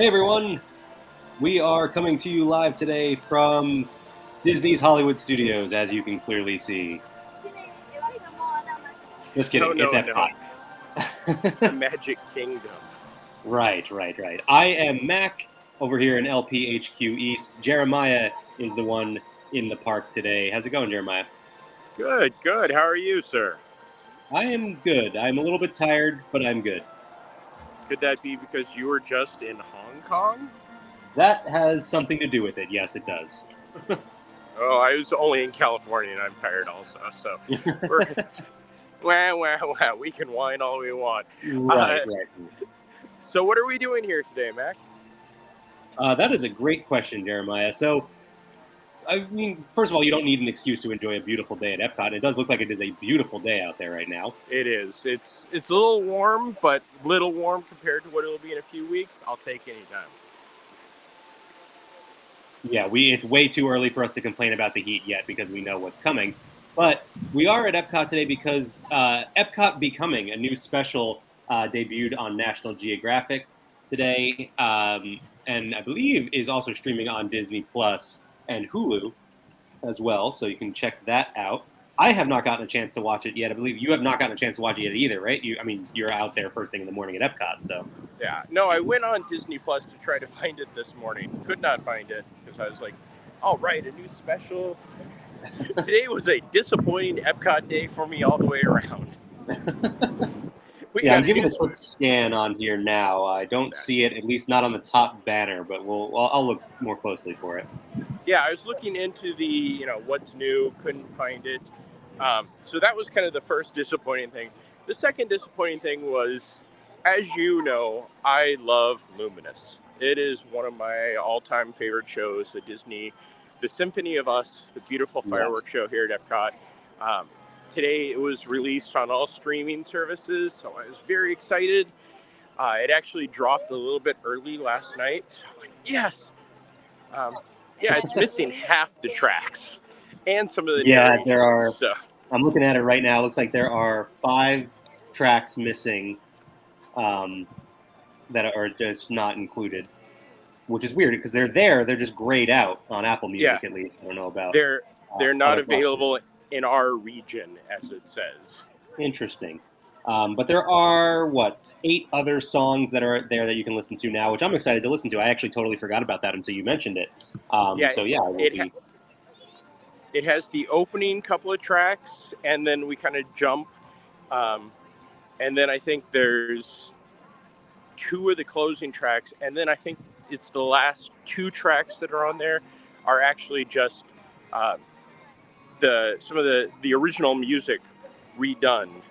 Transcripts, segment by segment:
Hey everyone, we are coming to you live today from Disney's Hollywood Studios, as you can clearly see. Just No, kidding, it's no, no. It's the Epcot. Magic Kingdom. Right. I am Mac over here in LPHQ East. Jeremiah is the one in the park today. How's it going, Jeremiah? Good, good. How are you, sir? I am good. I'm a little bit tired, but I'm good. Could that be because you were just in Hong Kong? That has something to do with it. Yes, it does. Oh, I was only in California and I'm tired also. So we're well, we can whine all we want. Right. So what are we doing here today, Mac? That is a great question, Jeremiah. So, I mean, first of all, you don't need an excuse to enjoy a beautiful day at Epcot. It does look like it is a beautiful day out there right now. It is. It's a little warm, but little warm compared to what it'll be in a few weeks. I'll take any time. Yeah, it's way too early for us to complain about the heat yet because we know what's coming. But we are at Epcot today because Epcot Becoming, a new special, debuted on National Geographic today, and I believe is also streaming on Disney Plus and Hulu as well. So you can check that out. I have not gotten a chance to watch it yet. I believe you have not gotten a chance to watch it yet either, right? You're out there first thing in the morning at Epcot, so. Yeah, no, I went on Disney Plus to try to find it this morning. Could not find it because I was like, all right, a new special. Today was a disappointing Epcot day for me all the way around. I'm giving a quick scan on here now. I don't see it, at least not on the top banner, but I'll look more closely for it. Yeah, I was looking into the, what's new, couldn't find it. So that was kind of the first disappointing thing. The second disappointing thing was, as you know, I love Luminous. It is one of my all-time favorite shows, the Symphony of Us, the beautiful fireworks show here at Epcot. Today it was released on all streaming services, so I was very excited. It actually dropped a little bit early last night. So I'm like, yes! Yeah, it's missing half the tracks and some of the narration. There are. So. I'm looking at it right now. It looks like there are 5 tracks missing that are just not included, which is weird because they're there. They're just grayed out on Apple Music, at least. I don't know about. They're not available in our region, as it says. Interesting. But there are, 8 other songs that are there that you can listen to now, which I'm excited to listen to. I actually totally forgot about that until you mentioned it. It has the opening couple of tracks, and then we kind of jump. And then I think there's 2 of the closing tracks, and then I think it's the last 2 tracks that are on there are actually just some of the original music redone.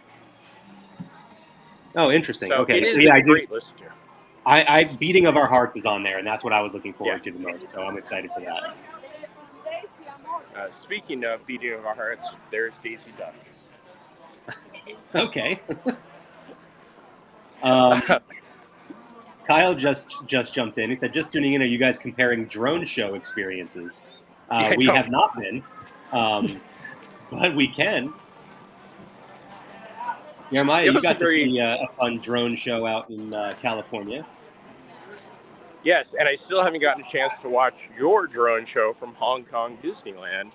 Oh, interesting. So okay, it is a great listen to. Beating of Our Hearts is on there, and that's what I was looking forward to the most. So I'm excited for that. Speaking of Beating of Our Hearts, there's Daisy Duck. Okay. Kyle just jumped in. He said, just tuning in, are you guys comparing drone show experiences? We have not been, but we can. Jeremiah, you got to see a fun drone show out in California. Yes, and I still haven't gotten a chance to watch your drone show from Hong Kong Disneyland.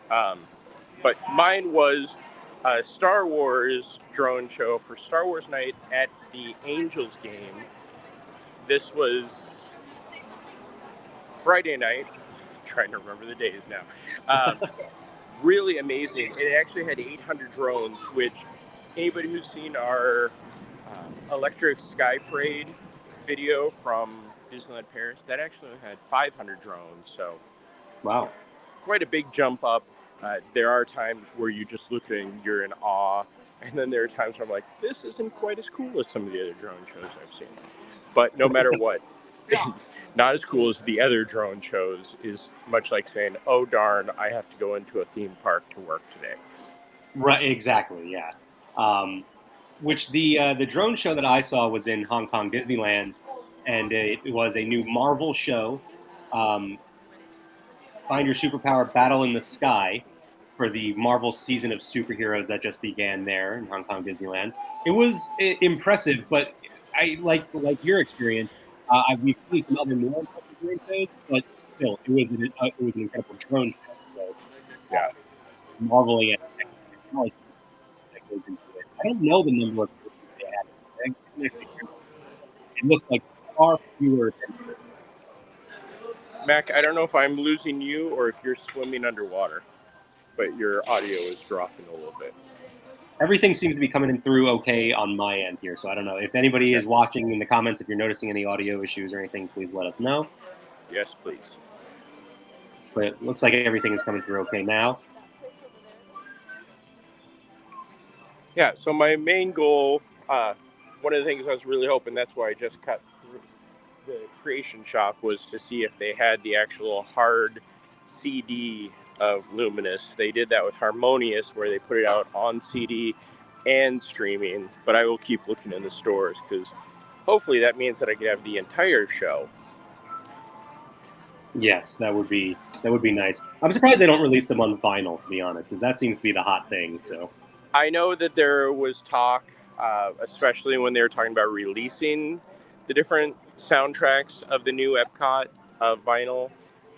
But mine was a Star Wars drone show for Star Wars Night at the Angels game. This was Friday night. I'm trying to remember the days now. Really amazing. It actually had 800 drones, which anybody who's seen our Electric Sky Parade video from Disneyland Paris, that actually had 500 drones. So, wow, quite a big jump up. There are times where you just look and you're in awe, and then there are times where I'm like, this isn't quite as cool as some of the other drone shows I've seen. But no matter what, not as cool as the other drone shows is much like saying, oh darn, I have to go into a theme park to work today. Right, exactly, yeah. Which the drone show that I saw was in Hong Kong Disneyland, and it was a new Marvel show, Find Your Superpower Battle in the Sky, for the Marvel season of superheroes that just began there in Hong Kong Disneyland. It was impressive, but I like your experience. We've seen some other more impressive drone shows, but still, it was an incredible drone show. So, Yeah. marveling at the technology that goes into it. I don't know the number of people they had. It looked like far fewer than. Mac, I don't know if I'm losing you or if you're swimming underwater, but your audio is dropping a little bit. Everything seems to be coming in through okay on my end here, so I don't know. If anybody is watching in the comments, if you're noticing any audio issues or anything, please let us know. Yes, please. But it looks like everything is coming through okay now. Yeah, so my main goal, one of the things I was really hoping, that's why I just cut the creation shop, was to see if they had the actual hard CD of Luminous. They did that with Harmonious, where they put it out on CD and streaming, but I will keep looking in the stores because hopefully that means that I could have the entire show. Yes, that would be nice. I'm surprised they don't release them on vinyl, to be honest, because that seems to be the hot thing. So I know that there was talk, especially when they were talking about releasing the different soundtracks of the new Epcot vinyl,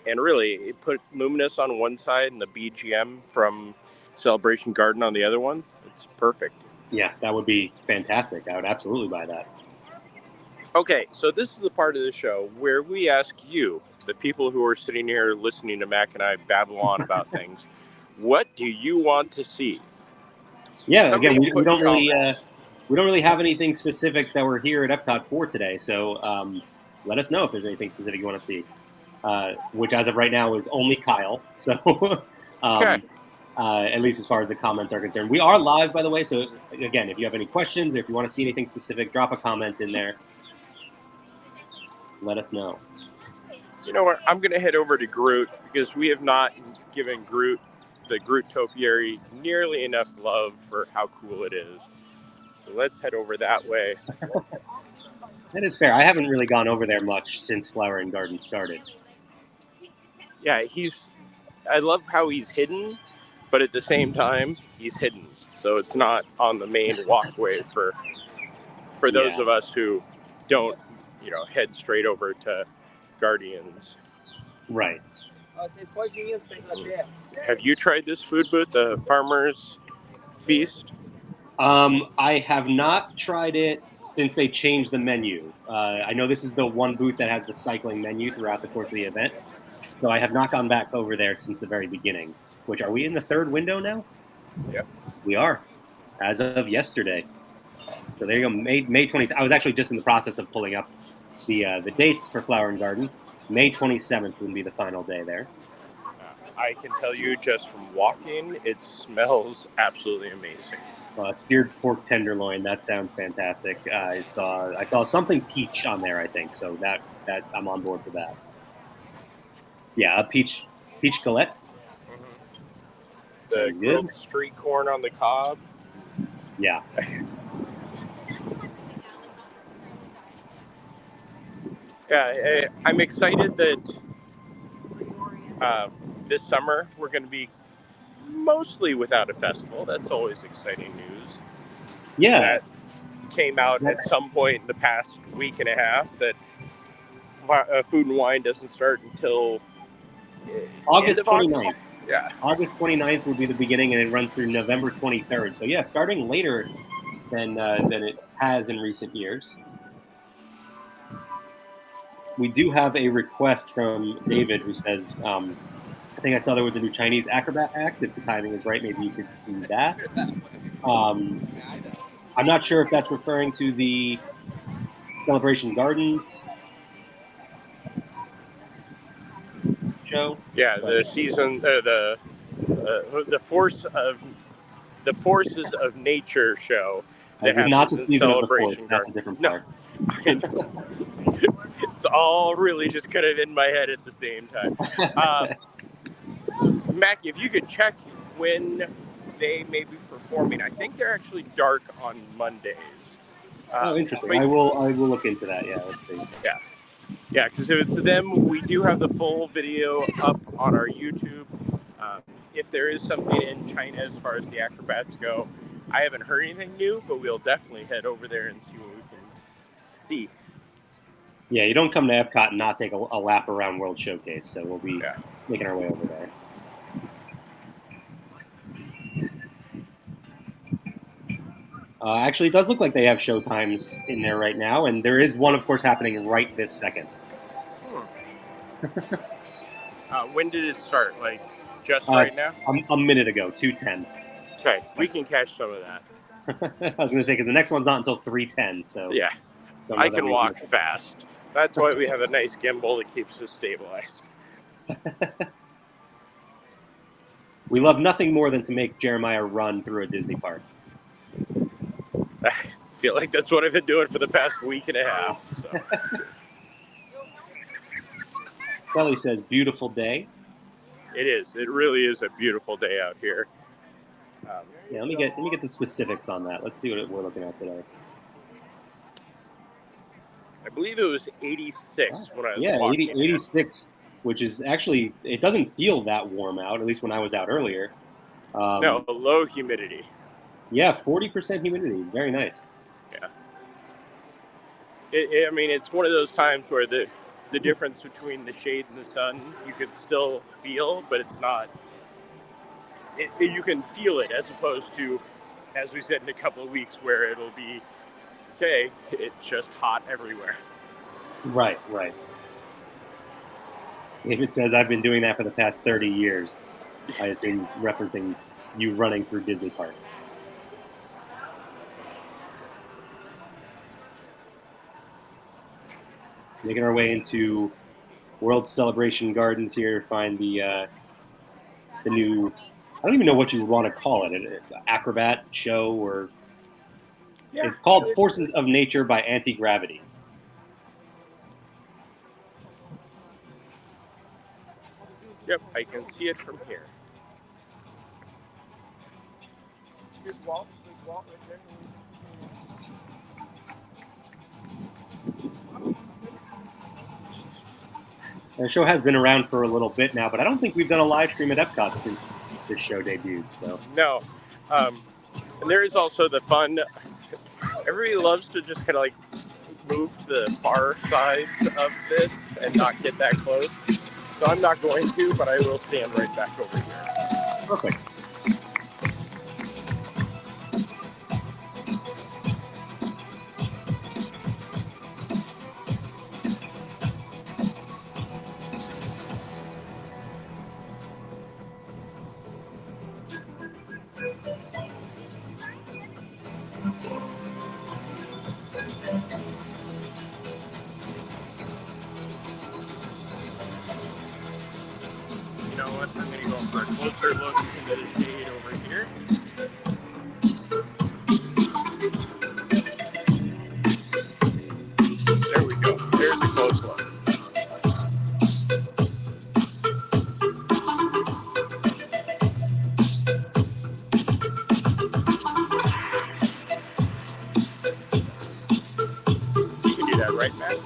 and really it put Luminous on one side and the BGM from Celebration Garden on the other one. It's perfect. yeah, that would be fantastic. I would absolutely buy that. Okay, so this is the part of the show where we ask you, the people who are sitting here listening to Mac and I babble on about things, what do you want to see? Yeah, Somebody again, we put don't really comments. we don't really have anything specific that we're here at Epcot for today. So let us know if there's anything specific you want to see. Which, as of right now, is only Kyle. So Okay. at least as far as the comments are concerned, we are live, by the way. So again, if you have any questions or if you want to see anything specific, drop a comment in there. Let us know. You know what? I'm going to head over to Groot because we have not given Groot, the Groot Topiary, nearly enough love for how cool it is. So let's head over that way. That is fair. I haven't really gone over there much since Flower and Garden started. Yeah, I love how he's hidden, but at the same time, he's hidden. So it's not on the main walkway for those of us who don't, head straight over to Guardians. Right. Have you tried this food booth, the Farmer's Feast? I have not tried it since they changed the menu. I know this is the one booth that has the cycling menu throughout the course of the event. So I have not gone back over there since the very beginning. Which, are we in the third window now? Yep. We are, as of yesterday. So there you go, May 20th. I was actually just in the process of pulling up the dates for Flower and Garden. May 27th would be the final day there. I can tell you just from walking, it smells absolutely amazing. Seared pork tenderloin. That sounds fantastic. I saw something peach on there, I think. So that I'm on board for that. Yeah, a peach galette. Mm-hmm. The grilled street corn on the cob. Yeah. Yeah, I'm excited that this summer we're going to be mostly without a festival. That's always exciting news. Yeah. That came out at some point in the past week and a half that Food and Wine doesn't start until August 29th. Yeah. August 29th will be the beginning, and it runs through November 23rd. So, yeah, starting later than it has in recent years. We do have a request from David who says, I think I saw there was a new Chinese acrobat act. If the timing is right, maybe you could see that. I'm not sure if that's referring to the Celebration Gardens show. Yeah, the season, the forces of nature show. Is it not the season of the Force? That's a different part. No. It's all really just kind of in my head at the same time. Mac, if you could check when they may be performing. I think they're actually dark on Mondays. Interesting. I will look into that. Yeah, let's see. Yeah, because if it's them, we do have the full video up on our YouTube. If there is something in China as far as the acrobats go, I haven't heard anything new, but we'll definitely head over there and see what we can see. Yeah, you don't come to Epcot and not take a lap around World Showcase, so we'll be making our way over there. Actually, it does look like they have show times in there right now, and there is one, of course, happening right this second. When did it start? Like, just right now? A minute ago, 2:10. Okay, we can catch some of that. I was going to say, because the next one's not until 3:10, so... Yeah, I can walk fast. That's why we have a nice gimbal that keeps us stabilized. We love nothing more than to make Jeremiah run through a Disney park. I feel like that's what I've been doing for the past week and a half. So. Kelly says, beautiful day. It is. It really is a beautiful day out here. Yeah, let me get the specifics on that. Let's see what we're looking at today. I believe it was 86 when I was walking. Yeah, 86, which is actually, it doesn't feel that warm out, at least when I was out earlier. No, low humidity. Yeah, 40% humidity. Very nice. Yeah. I mean, it's one of those times where the difference between the shade and the sun, you can still feel, but it's not... you can feel it as opposed to, as we said, in a couple of weeks where it'll be, okay, it's just hot everywhere. Right. David says, I've been doing that for the past 30 years. I assume referencing you running through Disney parks. Making our way into World Celebration Gardens here, find the new, I don't even know what you want to call it, an acrobat show, or it's called Forces of Nature by Anti-Gravity. Yep, I can see it from here. Here's Walt. There's Walt right there. The show has been around for a little bit now, but I don't think we've done a live stream at Epcot since this show debuted. So. No. And there is also the fun, everybody loves to just kind of like move to the far sides of this and not get that close. So I'm not going to, but I will stand right back over here. Perfect. You know what? I'm going to go for a closer look into the shade over here. There we go. There's a close look. You can do that right, Matt?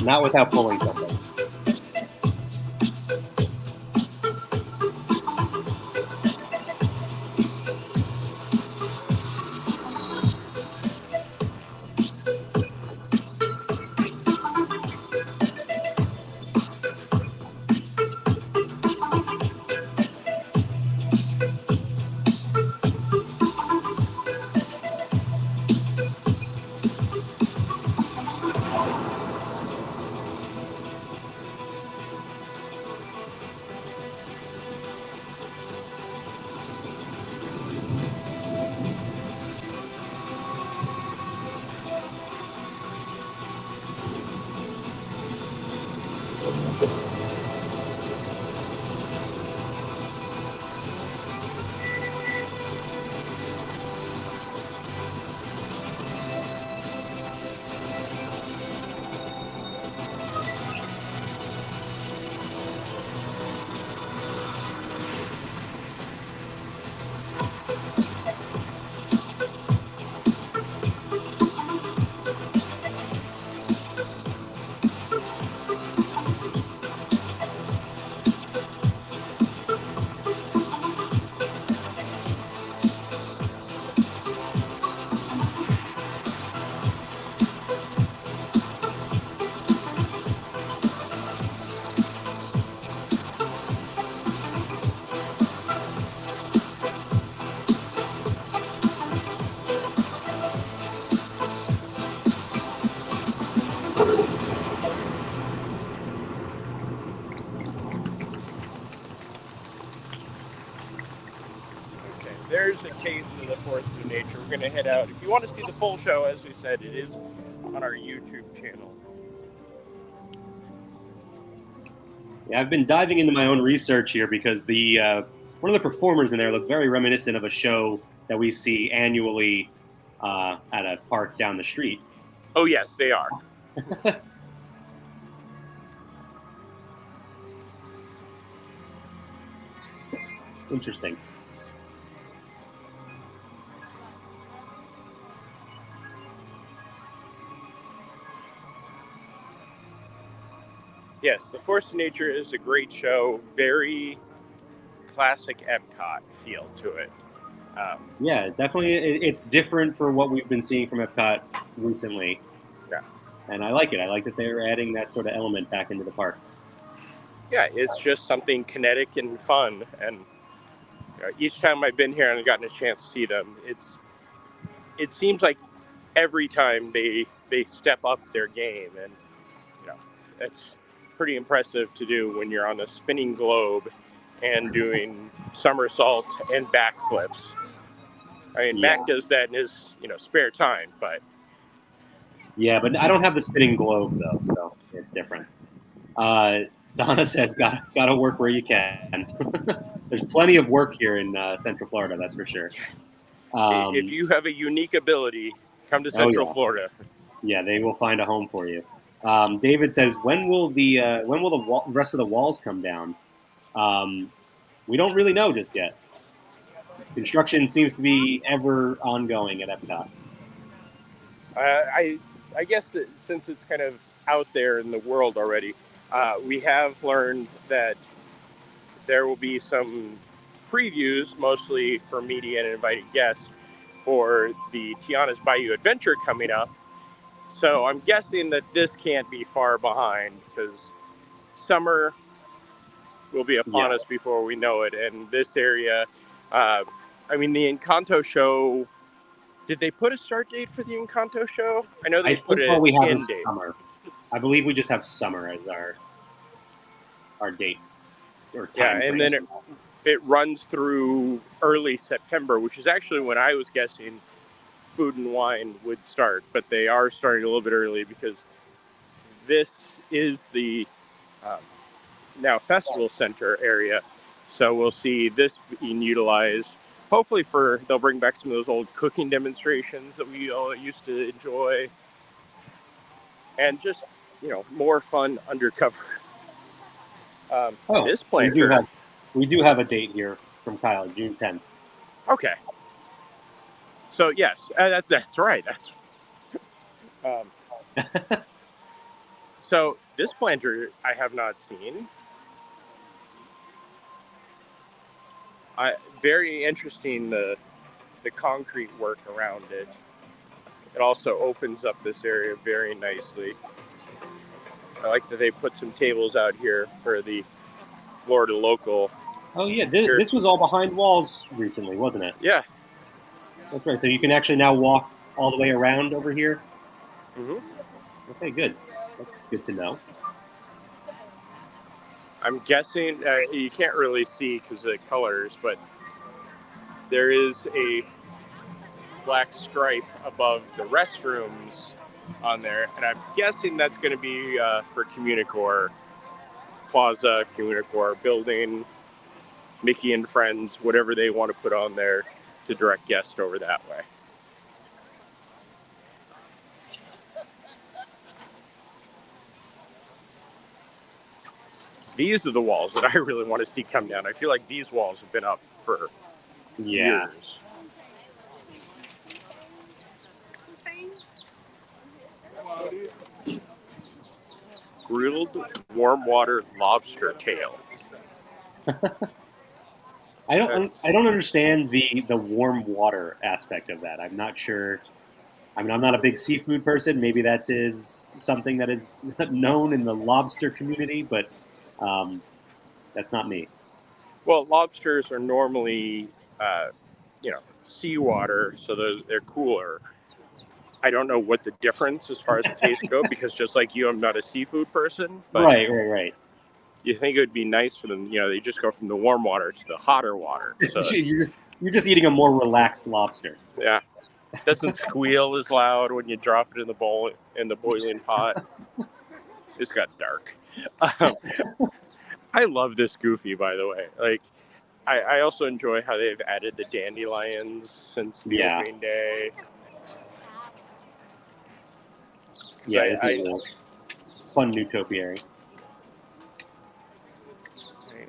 Not without pulling something. there's a taste of the forces of nature. We're going to head out. If you want to see the full show, as we said, it is on our YouTube channel. Yeah, I've been diving into my own research here because the one of the performers in there looked very reminiscent of a show that we see annually at a park down the street. Oh, yes, they are. Interesting. Yes, The Force of Nature is a great show. Very classic Epcot feel to it. Yeah, definitely. It's different for what we've been seeing from Epcot recently. Yeah. And I like it. I like that they're adding that sort of element back into the park. Yeah, it's just something kinetic and fun. And each time I've been here and I've gotten a chance to see them, it seems like every time they step up their game. And, it's pretty impressive to do when you're on a spinning globe and doing somersaults and backflips. I mean, Mac does that in his, spare time, but... Yeah, but I don't have the spinning globe, though, so it's different. Donna says, gotta work where you can. There's plenty of work here in Central Florida, that's for sure. If you have a unique ability, come to Central Florida. Yeah, they will find a home for you. David says, when will the rest of the walls come down? We don't really know just yet. Construction seems to be ever ongoing at Epcot. I guess that since it's kind of out there in the world already, we have learned that there will be some previews, mostly for media and invited guests, for the Tiana's Bayou Adventure coming up. So I'm guessing that this can't be far behind because summer will be upon us before we know it. And this area, the Encanto show, did they put a start date for the Encanto show? I know they put an end date. Summer. I believe we just have summer as our date or time. Yeah, and then it runs through early September, which is actually when I was guessing Food and Wine would start, but they are starting a little bit early because this is the now Festival Center area. So we'll see this being utilized. Hopefully they'll bring back some of those old cooking demonstrations that we all used to enjoy. And just, more fun undercover. This planter. We do have a date here from Kyle, June 10th. Okay. So, yes, that's right. So this planter I have not seen. Very interesting, the concrete work around it. It also opens up this area very nicely. I like that they put some tables out here for the Florida local. Oh yeah, this was all behind walls recently, wasn't it? Yeah. That's right. So you can actually now walk all the way around over here? Mm-hmm. Okay, good. That's good to know. I'm guessing, you can't really see because of the colors, but there is a black stripe above the restrooms on there, and I'm guessing that's going to be for Communicore Plaza, Communicore Building, Mickey and Friends, whatever they want to put on there to direct guests over that way. These are the walls that I really want to see come down. I feel like these walls have been up for years. Grilled warm water lobster tail. I don't understand the warm water aspect of that. I'm not sure. I mean, I'm not a big seafood person. Maybe that is something that is known in the lobster community, but that's not me. Well, lobsters are normally, seawater, so they're cooler. I don't know what the difference as far as the taste go, because just like you, I'm not a seafood person. But right. You think it would be nice for them, they just go from the warm water to the hotter water. So you're You're just eating a more relaxed lobster. Yeah. Doesn't squeal as loud when you drop it in the bowl in the boiling pot. It's got dark. I love this Goofy, by the way. Like, I also enjoy how they've added the dandelions since the opening day. Yeah, this is a fun new topiary.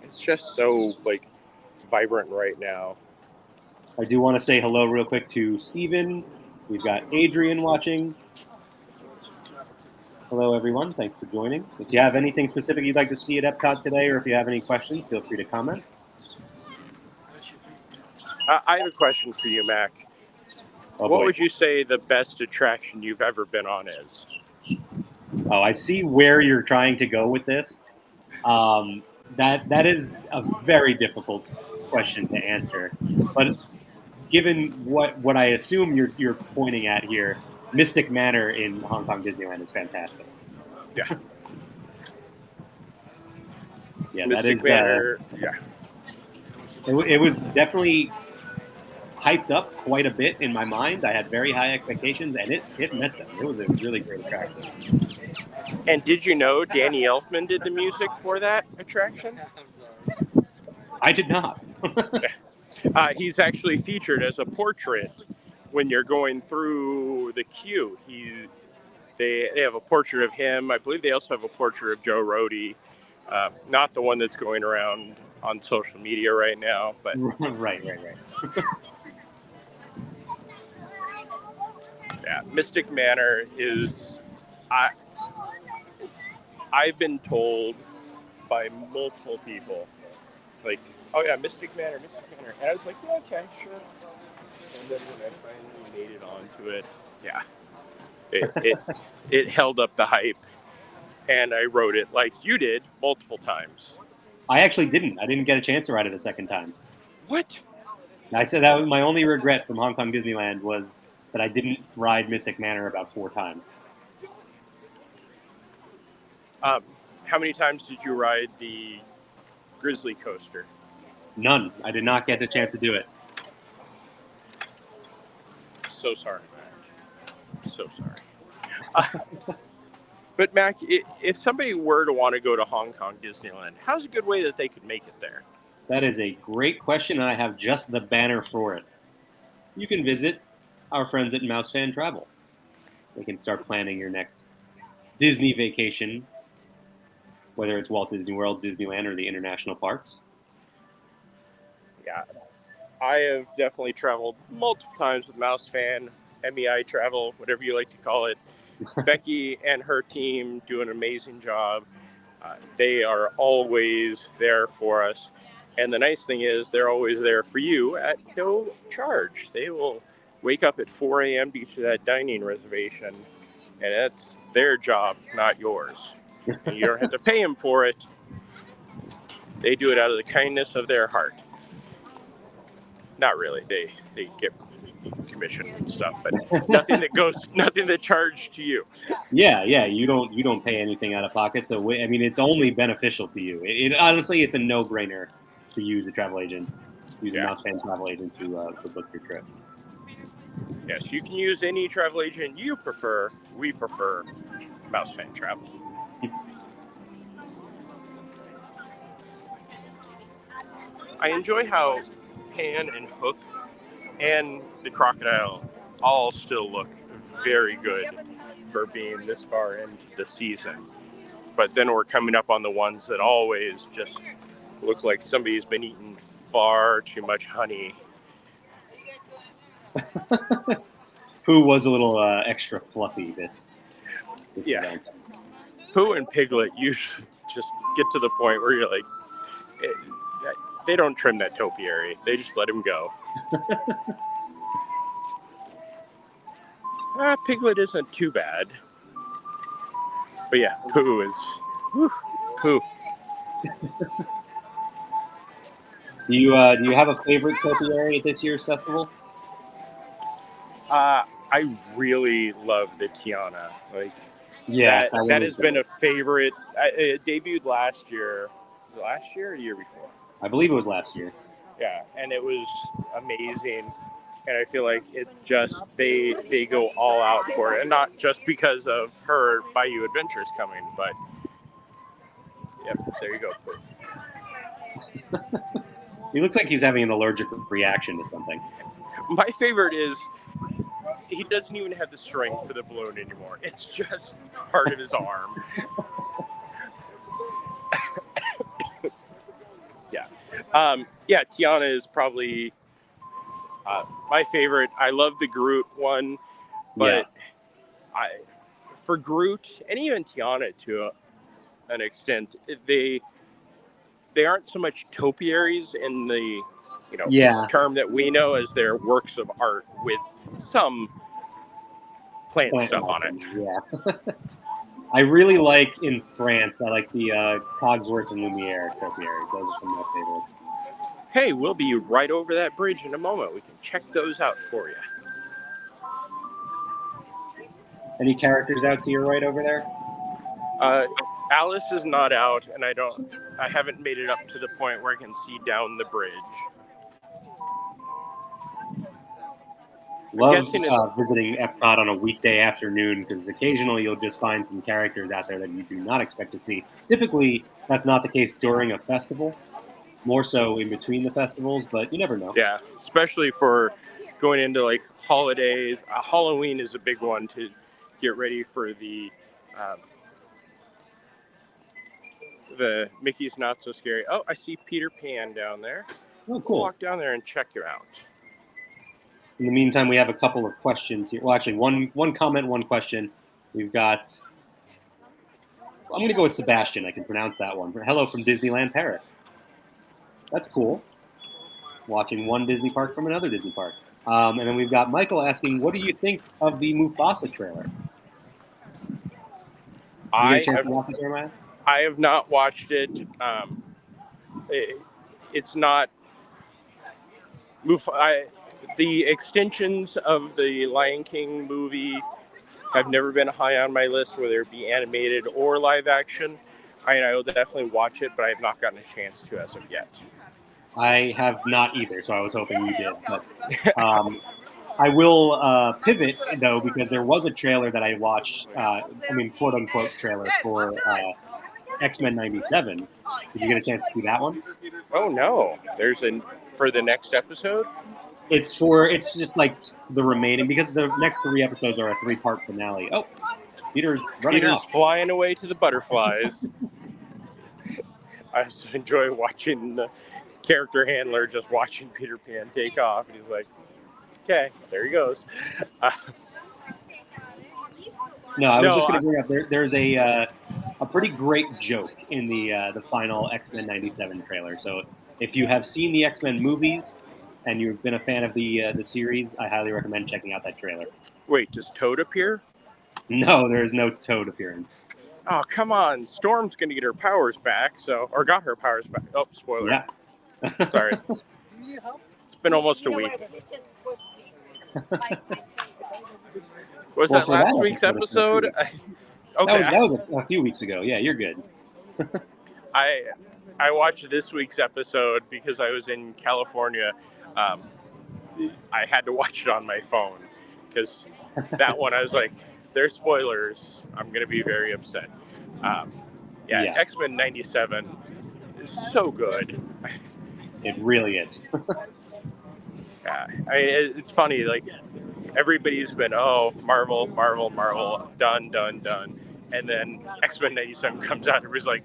It's just so, like, vibrant right now. I do want to say hello real quick to Steven. We've got Adrian watching. Hello, everyone. Thanks for joining. If you have anything specific you'd like to see at Epcot today, or if you have any questions, feel free to comment. I have a question for you, Mac. What would you say the best attraction you've ever been on is? Oh, I see where you're trying to go with this. That is a very difficult question to answer. But given what I assume you're pointing at here, Mystic Manor in Hong Kong Disneyland is fantastic. Yeah. Yeah, Mystic Manor, yeah. It was definitely hyped up quite a bit in my mind. I had very high expectations, and it met them. It was a really great attraction. And did you know Danny Elfman did the music for that attraction? I did not. He's actually featured as a portrait when you're going through the queue. They have a portrait of him. I believe they also have a portrait of Joe Rohde. Not the one that's going around on social media right now, but right. Yeah, Mystic Manor is. I've been told by multiple people, like, oh yeah, Mystic Manor, and I was like, yeah, okay, sure. And then when I finally made it onto it, yeah, it held up the hype, and I rode it like you did multiple times. I actually didn't. I didn't get a chance to ride it a second time. What? I said that was my only regret from Hong Kong Disneyland was that I didn't ride Mystic Manor about 4 times. How many times did you ride the Grizzly coaster? None. I did not get the chance to do it. So sorry, Mac. So sorry. But Mac, if somebody were to want to go to Hong Kong Disneyland, how's a good way that they could make it there? That is a great question, and I have just the banner for it. You can visit our friends at Mouse Fan Travel. They can start planning your next Disney vacation, whether it's Walt Disney World, Disneyland, or the international parks. Yeah, I have definitely traveled multiple times with Mouse Fan, MEI Travel, whatever you like to call it. Becky and her team do an amazing job. They are always there for us. And the nice thing is they're always there for you at no charge. They will wake up at 4 a.m. to get you that dining reservation. And that's their job, not yours. And you don't have to pay them for it. They do it out of the kindness of their heart. Not really. They get commission and stuff, but nothing that charged to you. Yeah, you don't pay anything out of pocket. So I mean, it's only beneficial to you. Honestly, it's a no-brainer to use a travel agent, use a Mouse Fan travel agent to book your trip. Yes, you can use any travel agent you prefer. We prefer Mouse Fan Travel. I enjoy how Pan and Hook and the Crocodile all still look very good for being this far into the season. But then we're coming up on the ones that always just look like somebody's been eating far too much honey. Pooh was a little extra fluffy this event. Pooh and Piglet usually just get to the point where you're like, they don't trim that topiary. They just let him go. Piglet isn't too bad. But yeah, Pooh is... Pooh. Do you have a favorite topiary at this year's festival? I really love the Tiana. That has been a favorite. It debuted last year. Was it last year or the year before? I believe it was last year. Yeah, and it was amazing. And I feel like it just they go all out for it, and not just because of her Bayou Adventures coming, but yep, there you go. He looks like he's having an allergic reaction to something. My favorite is he doesn't even have the string for the balloon anymore. It's just part of his arm. Yeah, Tiana is probably my favorite. I love the Groot one, but for Groot and even Tiana to an extent, they aren't so much topiaries in the term that we know as their works of art with some plant stuff on it. Yeah. I really like in France. I like the Cogsworth and Lumiere topiaries. Those are some of my favorites. Hey, we'll be right over that bridge in a moment. We can check those out for you. Any characters out to your right over there? Alice is not out, and I haven't made it up to the point where I can see down the bridge. Love visiting Epcot on a weekday afternoon because occasionally you'll just find some characters out there that you do not expect to see. Typically, that's not the case during a festival, more so in between the festivals, but you never know. Yeah, especially for going into like holidays. Halloween is a big one to get ready for the Mickey's Not So Scary. Oh, I see Peter Pan down there. Oh, cool. Walk down there and check you out. In the meantime, we have a couple of questions here. Well, actually, one comment, one question. We've got. I'm going to go with Sebastian. I can pronounce that one. Hello from Disneyland Paris. That's cool. Watching one Disney park from another Disney park. And then we've got Michael asking, what do you think of the Mufasa trailer? I have not watched it. It's not. The extensions of the Lion King movie have never been high on my list, whether it be animated or live action. I will definitely watch it, but I have not gotten a chance to as of yet. I have not either, so I was hoping you did. But I will pivot, though, because there was a trailer that I watched, quote-unquote trailer for X-Men 97. Did you get a chance to see that one? Oh, no. For the next episode? It's just like the remaining, because the next 3 episodes are a 3-part finale. Oh, Peter's off. Flying away to the butterflies. I just enjoy watching the character handler just watching Peter Pan take off, and he's like, okay, there he goes. No, I was just going to bring up there's a pretty great joke in the final X-Men 97 trailer. So if you have seen the X-Men movies and you've been a fan of the series, I highly recommend checking out that trailer. Wait, does Toad appear? No, there is no Toad appearance. Oh, come on. Storm's going to get her powers back, or got her powers back. Oh, spoiler. Yeah. Sorry. It's been almost a week. Was that last week's episode? Okay. That was a few weeks ago. Yeah, you're good. I watched this week's episode because I was in California. I had to watch it on my phone because that one I was like, if there's spoilers, I'm going to be very upset. X-Men 97 is so good. It really is. Yeah, I mean, it's funny. Like everybody's been, Marvel, done, and then X-Men 97 comes out, and everybody's like,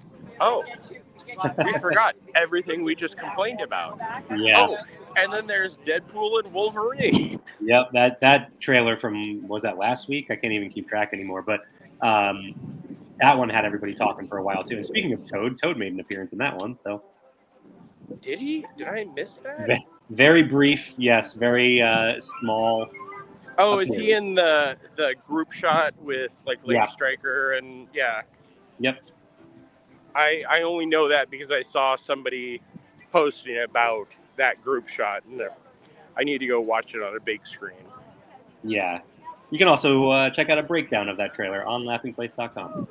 we forgot everything we just complained about. Yeah. Oh, and then there's Deadpool and Wolverine. Yep, that trailer was that last week? I can't even keep track anymore. But that one had everybody talking for a while too. And speaking of Toad made an appearance in that one. So did he? Did I miss that? Very brief, yes. Very small. Oh, is he in the group shot with like Lady Striker and yeah? Yep. I only know that because I saw somebody posting about that group shot, and I need to go watch it on a big screen. Yeah. You can also check out a breakdown of that trailer on laughingplace.com.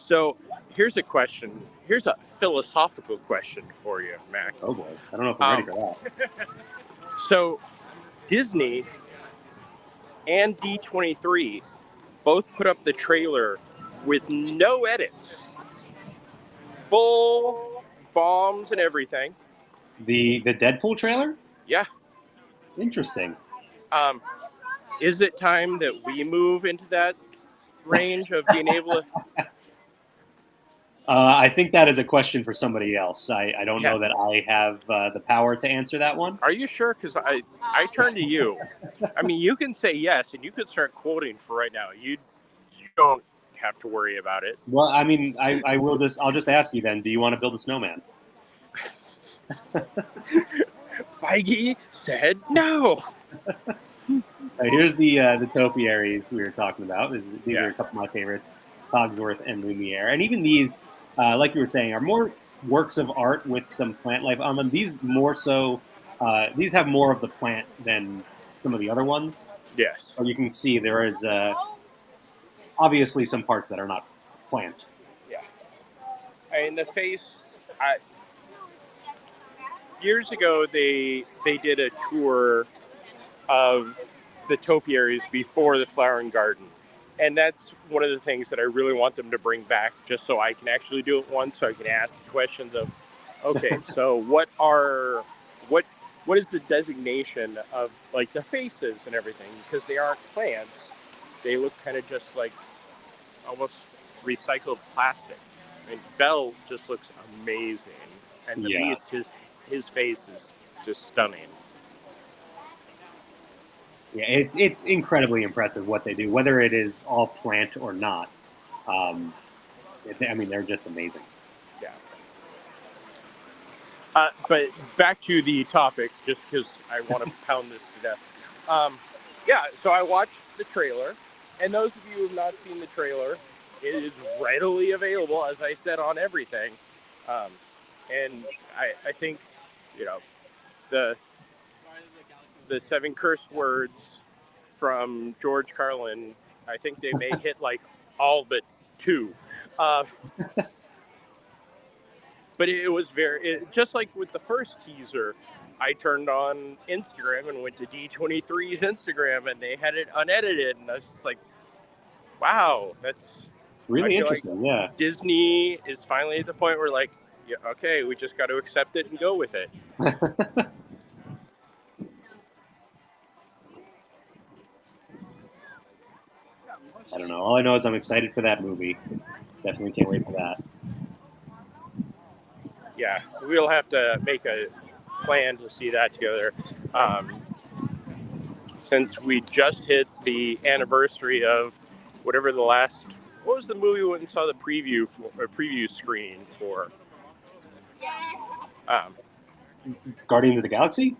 So here's a question. Here's a philosophical question for you, Mac. Oh boy, I don't know if I'm ready for that. So Disney and D23 both put up the trailer with no edits, full bombs and everything. The Deadpool trailer? Yeah. Interesting. Is it time that we move into that range of being able to? I think that is a question for somebody else. I don't know that I have the power to answer that one. Are you sure? Because I turn to you. I mean, you can say yes, and you can start quoting for right now. You don't have to worry about it. Well, I mean, I'll just ask you then. Do you want to build a snowman? Feige said no. Here's the topiaries we were talking about. These are a couple of my favorites, Cogsworth and Lumiere. And even these, like you were saying, are more works of art with some plant life on them. These more so, these have more of the plant than some of the other ones. Yes. So you can see there is obviously some parts that are not plant. Yeah. I mean, the face, years ago, they did a tour of the topiaries before the flowering garden. And that's one of the things that I really want them to bring back, just so I can actually do it once, so I can ask the questions of, okay, so what is the designation of like the faces and everything? Because they aren't plants. They look kind of just like almost recycled plastic. I mean, Belle just looks amazing. And the Beast, his face is just stunning. Yeah, it's incredibly impressive what they do, whether it is all plant or not. I mean, they're just amazing. Yeah. But back to the topic, just because I want to pound this to death. So I watched the trailer, and those of you who have not seen the trailer, it is readily available, as I said, on everything. And I think, the 7 curse words from George Carlin, I think they may hit like all but 2. But it was just like with the first teaser, I turned on Instagram and went to D23's Instagram, and they had it unedited, and I was just like, wow, that's really interesting. Yeah. Disney is finally at the point where like, yeah, okay, we just got to accept it and go with it. I don't know. All I know is I'm excited for that movie. Definitely can't wait for that. Yeah, we'll have to make a plan to see that together. Since we just hit the anniversary of whatever what was the movie we went and saw the preview screen for? Guardians of the Galaxy?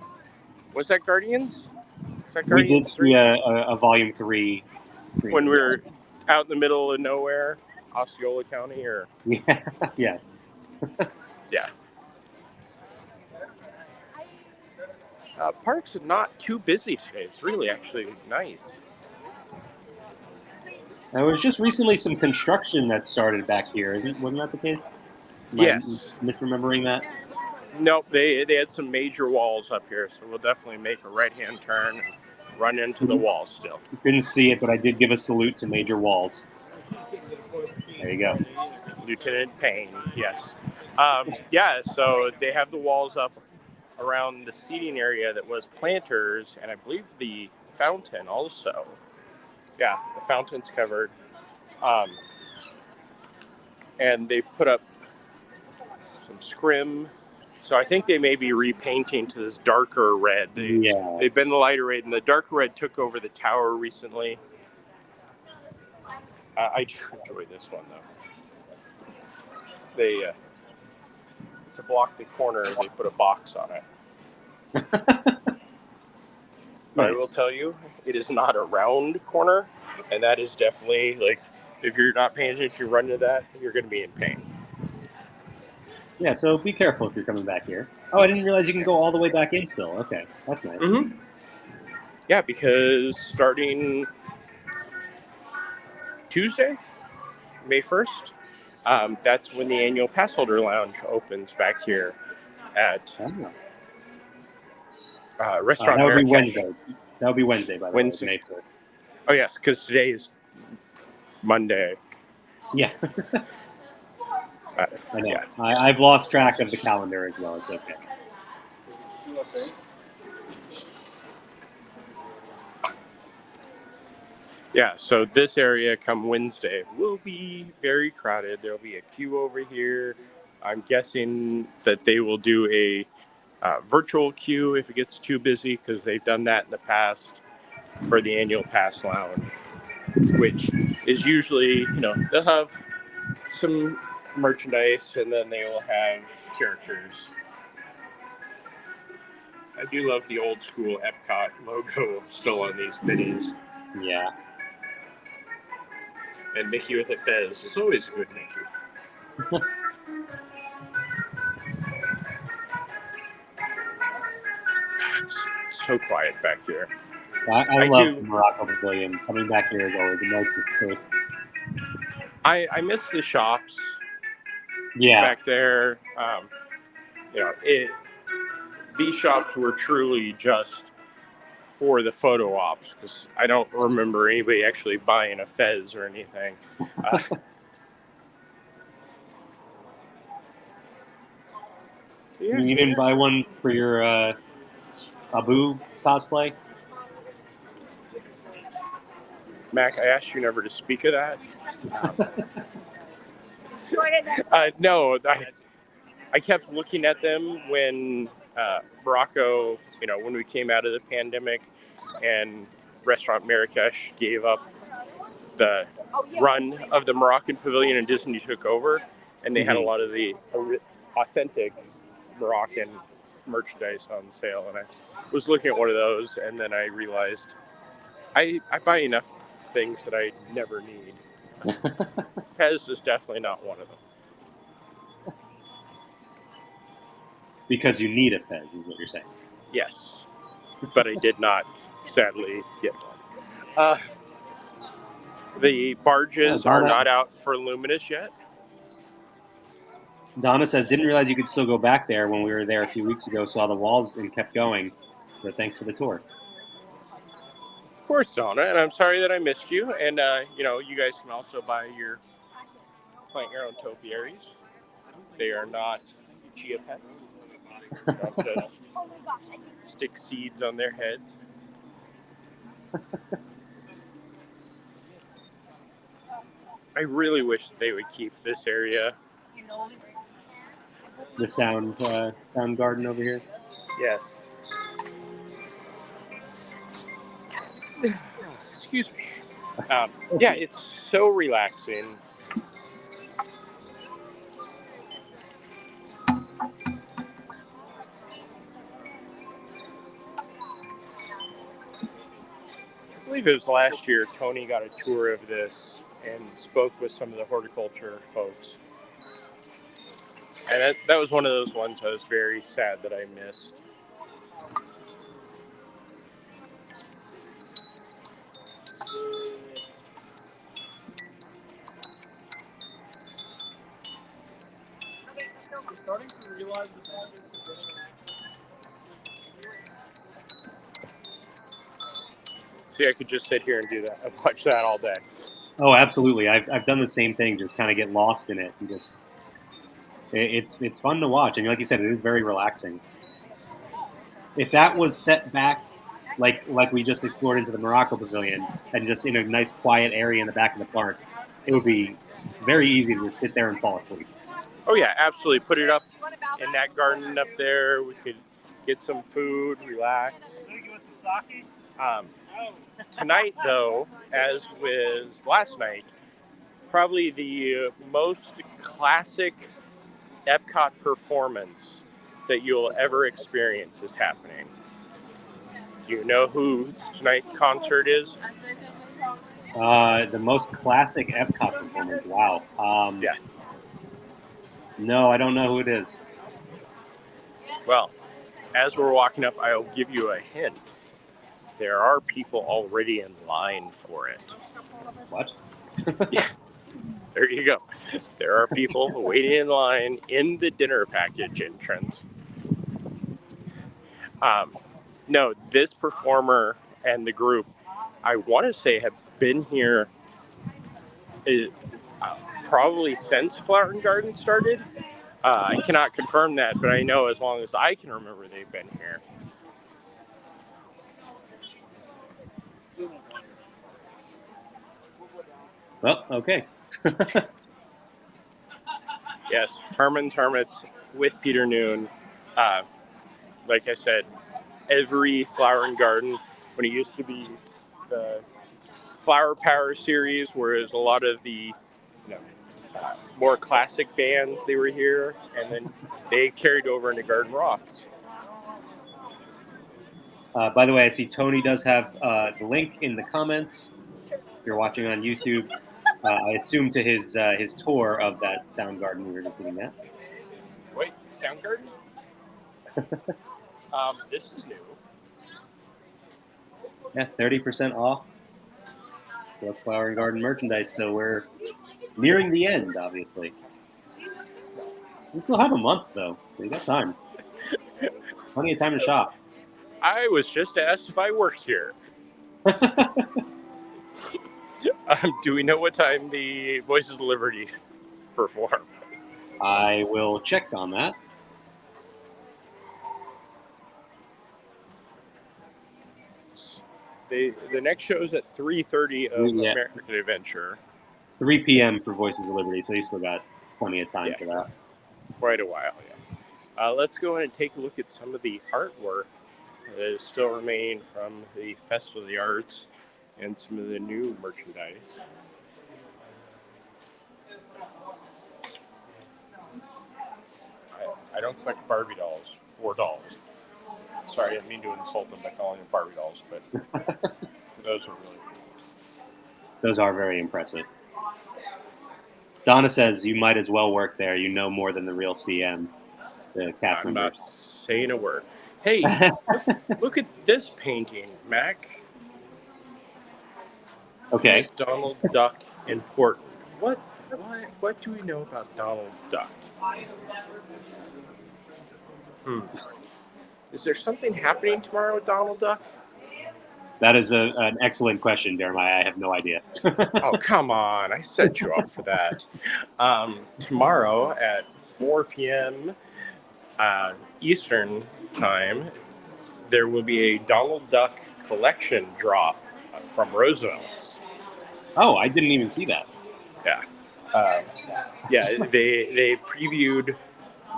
Was that Guardians? We did see a Volume 3. When we were out in the middle of nowhere, Osceola County, or? Yeah, yes. Yeah. Parks are not too busy today. It's really actually nice. There was just recently some construction that started back here. Wasn't that the case? Yes. Misremembering that? Nope, they had some major walls up here, so we'll definitely make a right-hand turn and run into the wall still. Couldn't see it, but I did give a salute to Major Walls. There you go. Lieutenant Payne, yes. So they have the walls up around the seating area that was planters, and I believe the fountain also. Yeah, the fountain's covered. And they've put up some scrim. So I think they may be repainting to this darker red. They've been the lighter red, and the darker red took over the tower recently. I do enjoy this one, though. To block the corner, they put a box on it. But I will tell you, it is not a round corner, and that is definitely, like, if you're not paying attention, you run into that, you're going to be in pain. Yeah, so be careful if you're coming back here. Oh, I didn't realize you can go all the way back in still. Okay, that's nice. Mm-hmm. Yeah, because starting Tuesday, May 1st, That's when the annual Passholder Lounge opens back here at Restaurant that would be Marrakesh. Wednesday. That would be Wednesday, by the Wednesday. way. April. Oh, yes, because today is Monday. Yeah. I know. Yeah. I've lost track of the calendar as well. It's okay. Yeah, so this area come Wednesday will be very crowded. There'll be a queue over here. I'm guessing that they will do a virtual queue if it gets too busy, because they've done that in the past for the annual pass lounge, which is usually, they'll have some merchandise and then they will have characters. I do love the old school Epcot logo still on these minis. Yeah. And Mickey with a fez is always a good Mickey. It's so quiet back here. I love the Morocco Pavilion. Coming back here is always a nice trip. I miss the shops. Yeah. Back there, these shops were truly just for the photo ops, because I don't remember anybody actually buying a fez or anything. You didn't buy one for your Abu cosplay? Mac, I asked you never to speak of that. No, I kept looking at them when Morocco, when we came out of the pandemic and Restaurant Marrakesh gave up the run of the Moroccan Pavilion and Disney took over, and they had a lot of the authentic Moroccan merchandise on sale. And I was looking at one of those, and then I realized I buy enough things that I never need. Fez is definitely not one of them. Because you need a fez, is what you're saying. Yes, but I did not, sadly, get one. The barges are not out for Luminous yet. Donna says, didn't realize you could still go back there when we were there a few weeks ago, saw the walls and kept going. So thanks for the tour. Of course, Donna, and I'm sorry that I missed you. And, you guys can also buy plant your own topiaries. They are not chia pets. Stick seeds on their heads. I really wish they would keep this area. The sound garden over here? Yes. Excuse me. Yeah, it's so relaxing. I believe it was last year, Tony got a tour of this and spoke with some of the horticulture folks. And that was one of those ones I was very sad that I missed. I'm starting to realize the benefits of getting an See, I could just sit here and do that. I'd watch that all day. Oh, absolutely. I've done the same thing. Just kind of get lost in it and just it's fun to watch. And like you said, it is very relaxing. If that was set back like we just explored into the Morocco Pavilion and just in a nice quiet area in the back of the park, it would be very easy to just sit there and fall asleep. Oh yeah, absolutely. Put it up in that garden up there. We could get some food, relax. You want some sake? Tonight, though, as with last night, probably the most classic Epcot performance that you'll ever experience is happening. Do you know who tonight's concert is? The most classic Epcot performance. Wow. Yeah. No, I don't know who it is. Well, as we're walking up, I'll give you a hint. There are people already in line for it. What? Yeah. There you go. There are people waiting in line in the dinner package entrance. No, this performer and the group, I want to say, have been here probably since Flower and Garden started. I cannot confirm that, but I know as long as I can remember, they've been here. Well, okay. Yes, Herman's Hermits with Peter Noon. Like I said, every Flower and Garden, when it used to be the Flower Power series, whereas a lot of the more classic bands, they were here, and then they carried over into Garden Rocks. By the way, I see Tony does have the link in the comments. If you're watching on YouTube, I assume to his tour of that Soundgarden we were just looking at. Wait, Soundgarden? This is new. Yeah, 30% off. So Flower and Garden merchandise. So we're nearing the end, obviously. We still have a month, though. So you got time. Plenty of time to shop. I was just asked if I worked here. Do we know what time the Voices of Liberty perform? I will check on that. The next show is at 3:30 of American Adventure. 3 p.m. for Voices of Liberty, so you still got plenty of time for that. Quite a while, yes. Let's go ahead and take a look at some of the artwork that is still remaining from the Festival of the Arts and some of the new merchandise. I don't collect Barbie dolls or dolls. Sorry, I didn't mean to insult them by calling them Barbie dolls, but those are really cool. Those are very impressive. Donna says you might as well work there. You know more than the real CMs, the cast I'm members. not saying a word. Hey, look at this painting, Mac. Okay. Nice Donald Duck in Portland. What do we know about Donald Duck? Is there something happening tomorrow with Donald Duck? That is an excellent question, Jeremiah. I have no idea. Oh, come on. I set you up for that. Tomorrow at 4 p.m. Eastern Time, there will be a Donald Duck collection drop from Roosevelt's. Oh, I didn't even see that. Yeah. They previewed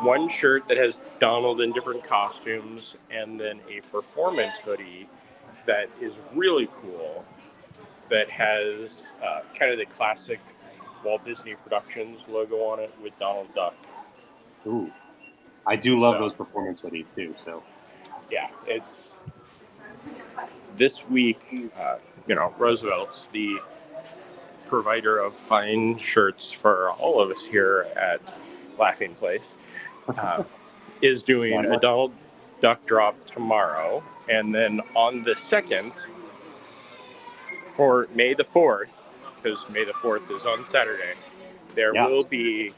one shirt that has Donald in different costumes and then a performance hoodie that is really cool that has kind of the classic Walt Disney Productions logo on it with Donald Duck. Ooh. I do love those performance hoodies too. So, yeah, it's this week. Roosevelt's the provider of fine shirts for all of us here at Laughing Place. Is doing a Donald Duck drop tomorrow, and then on the 2nd for May the 4th, because May the 4th is on Saturday, there will be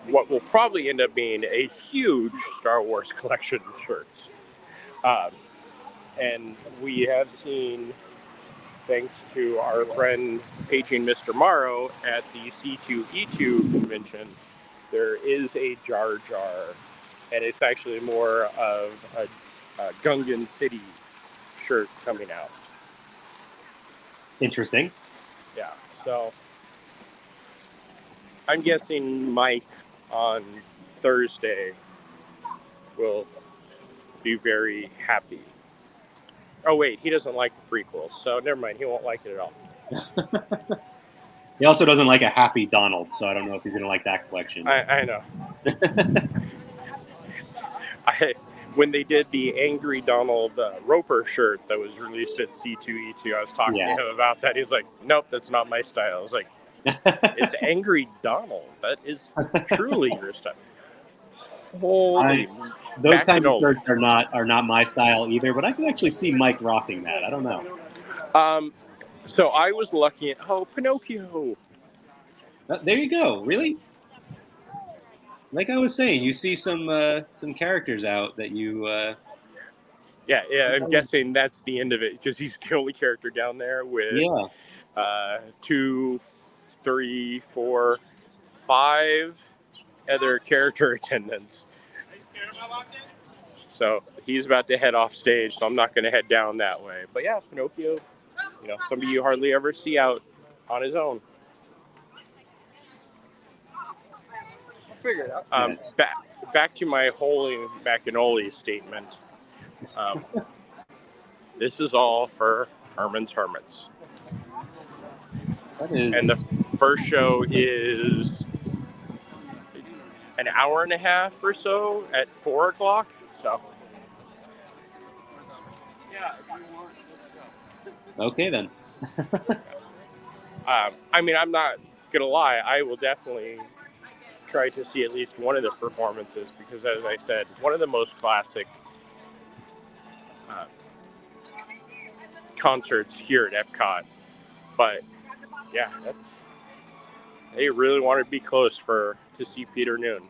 what will probably end up being a huge Star Wars collection of shirts. And we have seen, thanks to our friend Paging Mr. Morrow at the C2E2 convention, there is a Jar Jar, and it's actually more of a Gungan City shirt coming out. Interesting. Yeah, so I'm guessing Mike on Thursday will be very happy. Oh, wait, he doesn't like the prequels, so never mind, he won't like it at all. He also doesn't like a Happy Donald, so I don't know if he's going to like that collection. I know. When they did the Angry Donald Roper shirt that was released at C2E2, I was talking to him about that. He's like, nope, that's not my style. I was like, it's Angry Donald. That is truly your style. Holy those kinds of shirts are not my style either, but I can actually see Mike rocking that. I don't know. So I was lucky. Pinocchio. There you go. Really? Like I was saying, you see some characters out that you. Yeah, I'm guessing that's the end of it because he's the only character down there with 2, 3, 4, 5 other character attendants. So he's about to head off stage, so I'm not going to head down that way. But yeah, Pinocchio, somebody you hardly ever see out on his own. I'll figure it out. Back to my holy Macanoli statement. This is all for Herman's Hermits. And the first show is an hour and a half or so at 4 o'clock. So, Okay then. I mean, I'm not gonna lie. I will definitely try to see at least one of the performances because, as I said, one of the most classic concerts here at Epcot. But yeah, they really wanted to be close to see Peter Noon.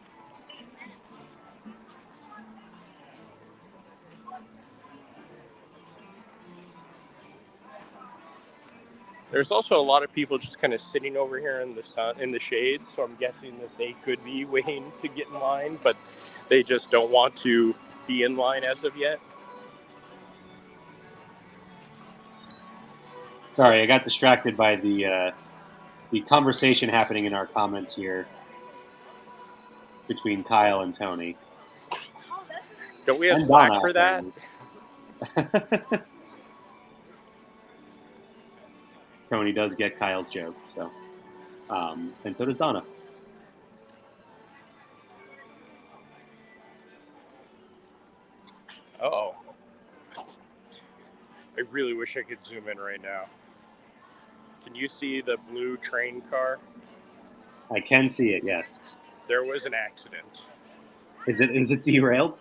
There's also a lot of people just kind of sitting over here in the sun, in the shade. So I'm guessing that they could be waiting to get in line, but they just don't want to be in line as of yet. Sorry, I got distracted by the conversation happening in our comments here between Kyle and Tony. Don't we have Slack for that? Tony does get Kyle's joke, so and so does Donna. Uh-oh. I really wish I could zoom in right now. Can you see the blue train car? I can see it, yes. There was an accident. Is it derailed?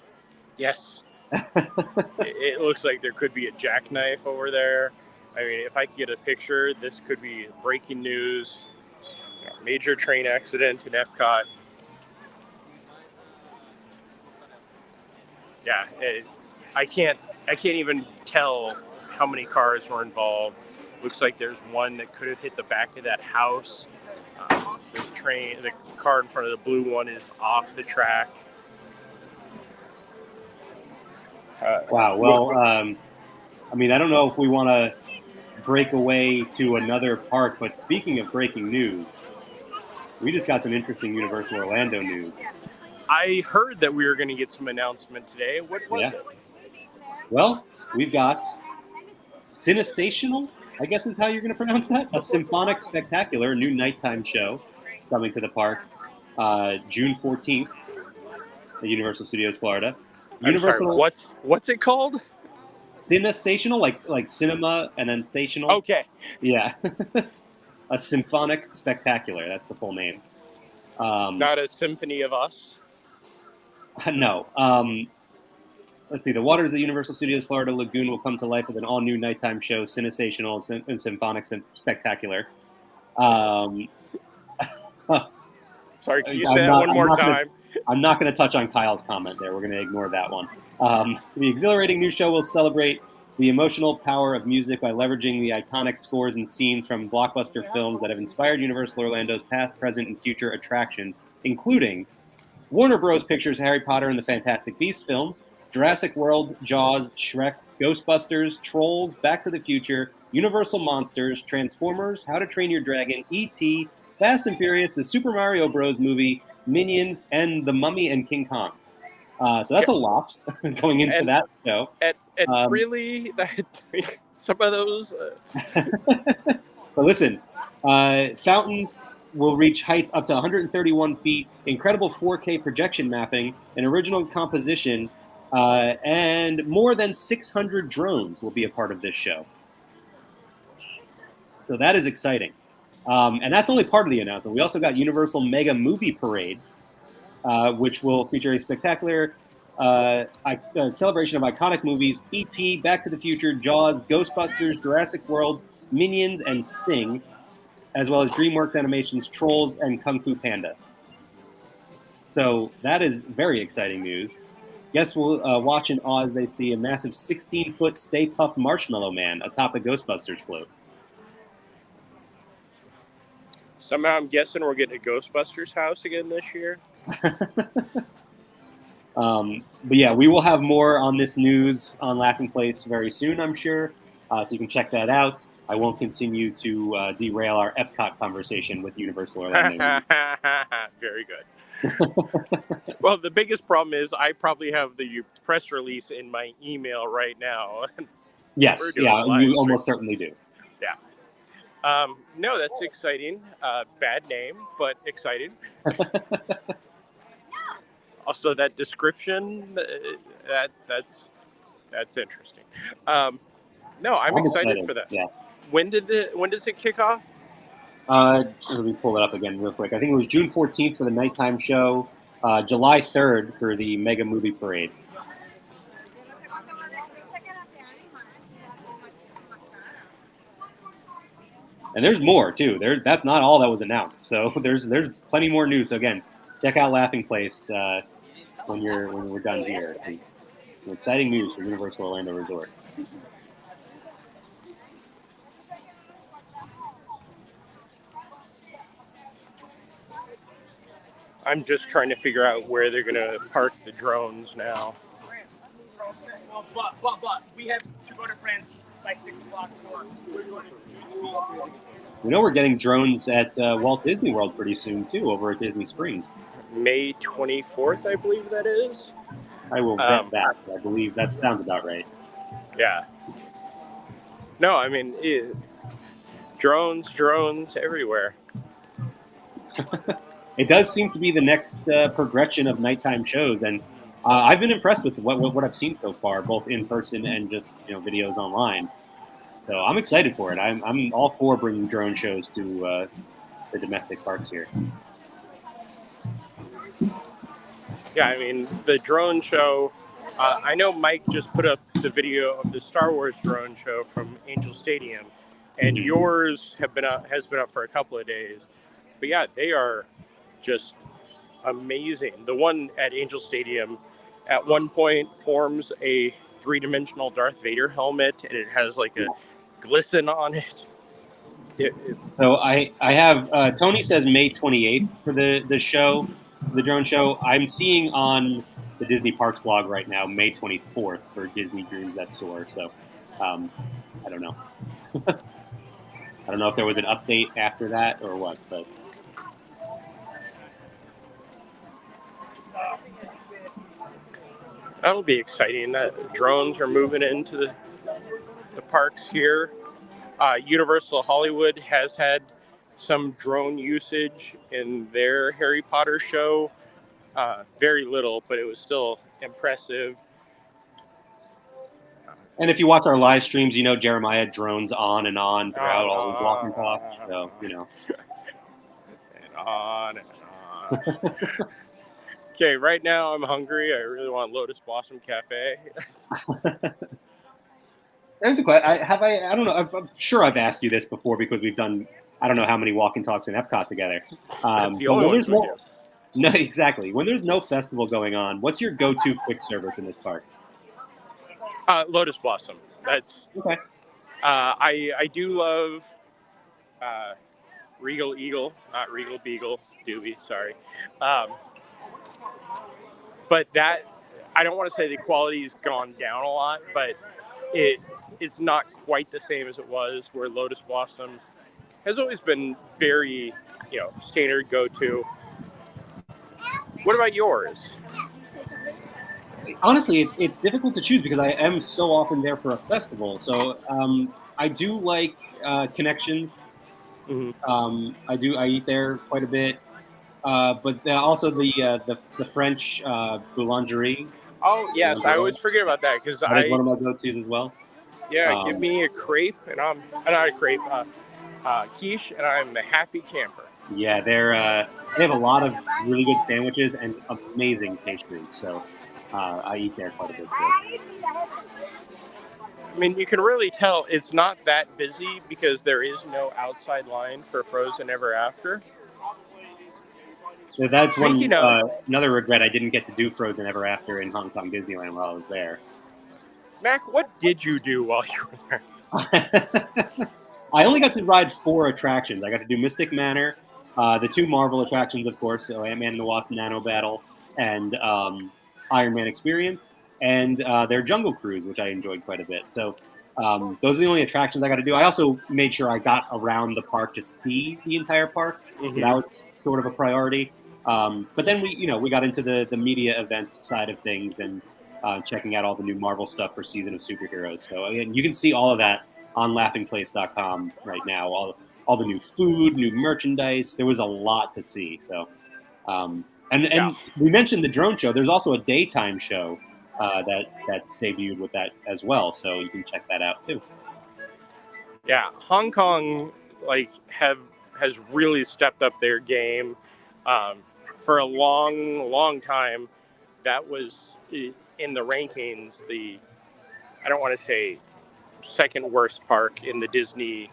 Yes. It looks like there could be a jackknife over there. I mean, if I could get a picture, this could be breaking news. Major train accident in Epcot. Yeah, I can't even tell how many cars were involved. Looks like there's one that could have hit the back of that house. The car in front of the blue one is off the track. Wow. Well, I mean, I don't know if we want to break away to another park, but speaking of breaking news, we just got some interesting Universal Orlando news. I heard that we were going to get some announcement today. What was it? Well, we've got Cinesational, I guess is how you're going to pronounce that. A symphonic spectacular, a new nighttime show coming to the park June 14th at Universal Studios Florida. Sorry, what's it called? Cinesational, like cinema and then sational. Okay. Yeah. A symphonic spectacular. That's the full name. Not a symphony of us? No. Let's see. The waters of the Universal Studios Florida Lagoon will come to life with an all-new nighttime show, Cinesational and Symphonic Spectacular. Sorry, can you say that one more time? I'm not going to touch on Kyle's comment there. We're going to ignore that one. The exhilarating new show will celebrate the emotional power of music by leveraging the iconic scores and scenes from blockbuster films that have inspired Universal Orlando's past, present, and future attractions, including Warner Bros. Pictures' Harry Potter and the Fantastic Beasts films, Jurassic World, Jaws, Shrek, Ghostbusters, Trolls, Back to the Future, Universal Monsters, Transformers, How to Train Your Dragon, E.T., Fast and Furious, the Super Mario Bros. Movie, Minions, and The Mummy and King Kong. So that's a lot going into that show. And really, some of those... But listen, fountains will reach heights up to 131 feet, incredible 4K projection mapping, an original composition, and more than 600 drones will be a part of this show. So that is exciting. And that's only part of the announcement. We also got Universal Mega Movie Parade, which will feature a spectacular celebration of iconic movies, E.T., Back to the Future, Jaws, Ghostbusters, Jurassic World, Minions, and Sing. as well as DreamWorks Animation's Trolls and Kung Fu Panda. So that is very exciting news. Guests will watch in awe as they see a massive 16-foot Stay Puft Marshmallow Man atop the Ghostbusters float. Somehow I'm guessing we're getting a Ghostbusters house again this year. But yeah, we will have more on this news on Laughing Place very soon, I'm sure. So you can check that out. I won't continue to derail our Epcot conversation with Universal Orlando. Very good. Well, the biggest problem is I probably have the press release in my email right now. Yes, yeah, you almost certainly do. Yeah. No, that's exciting. Bad name, but exciting. Also, that description, that's interesting. No, I'm excited for that. Yeah. When does it kick off? Let me pull it up again real quick. I think it was June 14th for the nighttime show, July 3rd for the Mega Movie Parade. And there's more too. That's not all that was announced. So there's plenty more news. So again, check out Laughing Place when we're done here. It's exciting news for Universal Orlando Resort. I'm just trying to figure out where they're going to park the drones now. But we have to go to France by 6 o'clock. We know we're getting drones at Walt Disney World pretty soon too, over at Disney Springs. May 24th, I believe that is. I will bet that. I believe that sounds about right. Yeah. No, I mean, drones everywhere. It does seem to be the next progression of nighttime shows, and I've been impressed with what I've seen so far, both in person and just videos online. So I'm excited for it. I'm all for bringing drone shows to the domestic parks here. Yeah, I mean the drone show. I know Mike just put up the video of the Star Wars drone show from Angel Stadium, and yours has been up for a couple of days. But yeah, they are just amazing. The one at Angel Stadium at one point forms a 3-dimensional Darth Vader helmet, and it has like a glisten on it. So I have Tony says May 28th for the show, the drone show. I'm seeing on the Disney Parks blog right now May 24th for Disney Dreams That Soar. So I don't know. I don't know if there was an update after that or what, but. That'll be exciting. That drones are moving into the parks here. Universal Hollywood has had some drone usage in their Harry Potter show. Very little, but it was still impressive. And if you watch our live streams, Jeremiah drones on and on throughout all his walk and talk. So, And on and on. Okay, right now I'm hungry. I really want Lotus Blossom Cafe. There's a question. I don't know. I'm sure I've asked you this before because we've done, I don't know how many walk and talks in Epcot together. That's the only one we do. No, exactly. When there's no festival going on, what's your go-to quick service in this park? Lotus Blossom. That's okay. I do love Regal Eagle, not Regal Beagle. Doobie, sorry. But that, I don't want to say the quality's gone down a lot, but it's not quite the same as it was, where Lotus Blossom has always been very, standard go-to. What about yours? Honestly, it's difficult to choose because I am so often there for a festival. So I do like Connections. Mm-hmm. I eat there quite a bit. But also the French boulangerie. Oh yes, I always forget about that because that is one of my go-tos as well. Yeah, give me a crepe and I'm not a crepe, quiche, and I'm a happy camper. Yeah, they have a lot of really good sandwiches and amazing pastries. So I eat there quite a bit too. I mean, you can really tell it's not that busy because there is no outside line for Frozen Ever After. So that's Speaking of- another regret. I didn't get to do Frozen Ever After in Hong Kong Disneyland while I was there. Mac, what did you do while you were there? I only got to ride 4 attractions. I got to do Mystic Manor, the 2 Marvel attractions, of course, so Ant-Man and the Wasp Nano Battle, and Iron Man Experience, and their Jungle Cruise, which I enjoyed quite a bit. So those are the only attractions I got to do. I also made sure I got around the park to see the entire park. Mm-hmm. That was sort of a priority. But then we got into the media events side of things and checking out all the new Marvel stuff for Season of Superheroes. So again, you can see all of that on laughingplace.com right now. All the new food, new merchandise. There was a lot to see. So, and we mentioned the drone show. There's also a daytime show that debuted with that as well. So you can check that out too. Yeah, Hong Kong has really stepped up their game. For a long time, that was in the rankings. I don't want to say second worst park in the Disney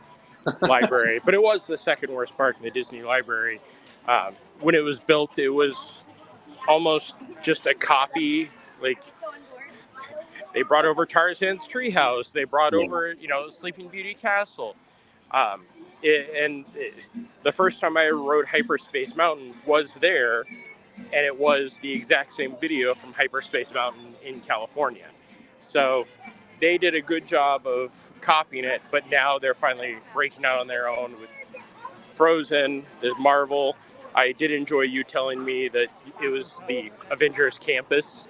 library, but it was the second worst park in the Disney library. When it was built, it was almost just a copy. Like, they brought over Tarzan's Treehouse, they brought over Sleeping Beauty Castle, the first time I rode Hyperspace Mountain was there, and it was the exact same video from Hyperspace Mountain in California. So they did a good job of copying it, but now they're finally breaking out on their own with Frozen, the Marvel. I did enjoy you telling me that it was the Avengers campus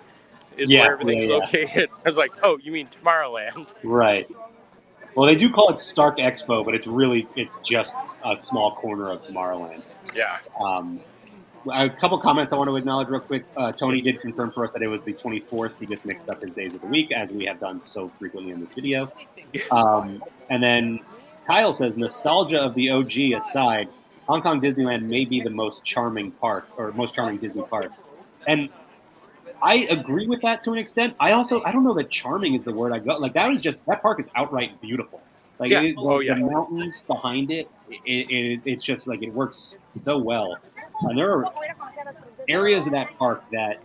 is where everything's located. I was like, oh, you mean Tomorrowland? Right. Well, they do call it Stark Expo, but it's just a small corner of Tomorrowland. Yeah. A couple comments I want to acknowledge real quick. Tony did confirm for us that it was the 24th. He just mixed up his days of the week, as we have done so frequently in this video. And then Kyle says, nostalgia of the OG aside, Hong Kong Disneyland may be the most charming park, or most charming Disney park. And I agree with that to an extent. I don't know that charming is the word I got. Like, that park is outright beautiful. Like, the mountains behind it, it's just like, it works so well. And there are areas of that park that,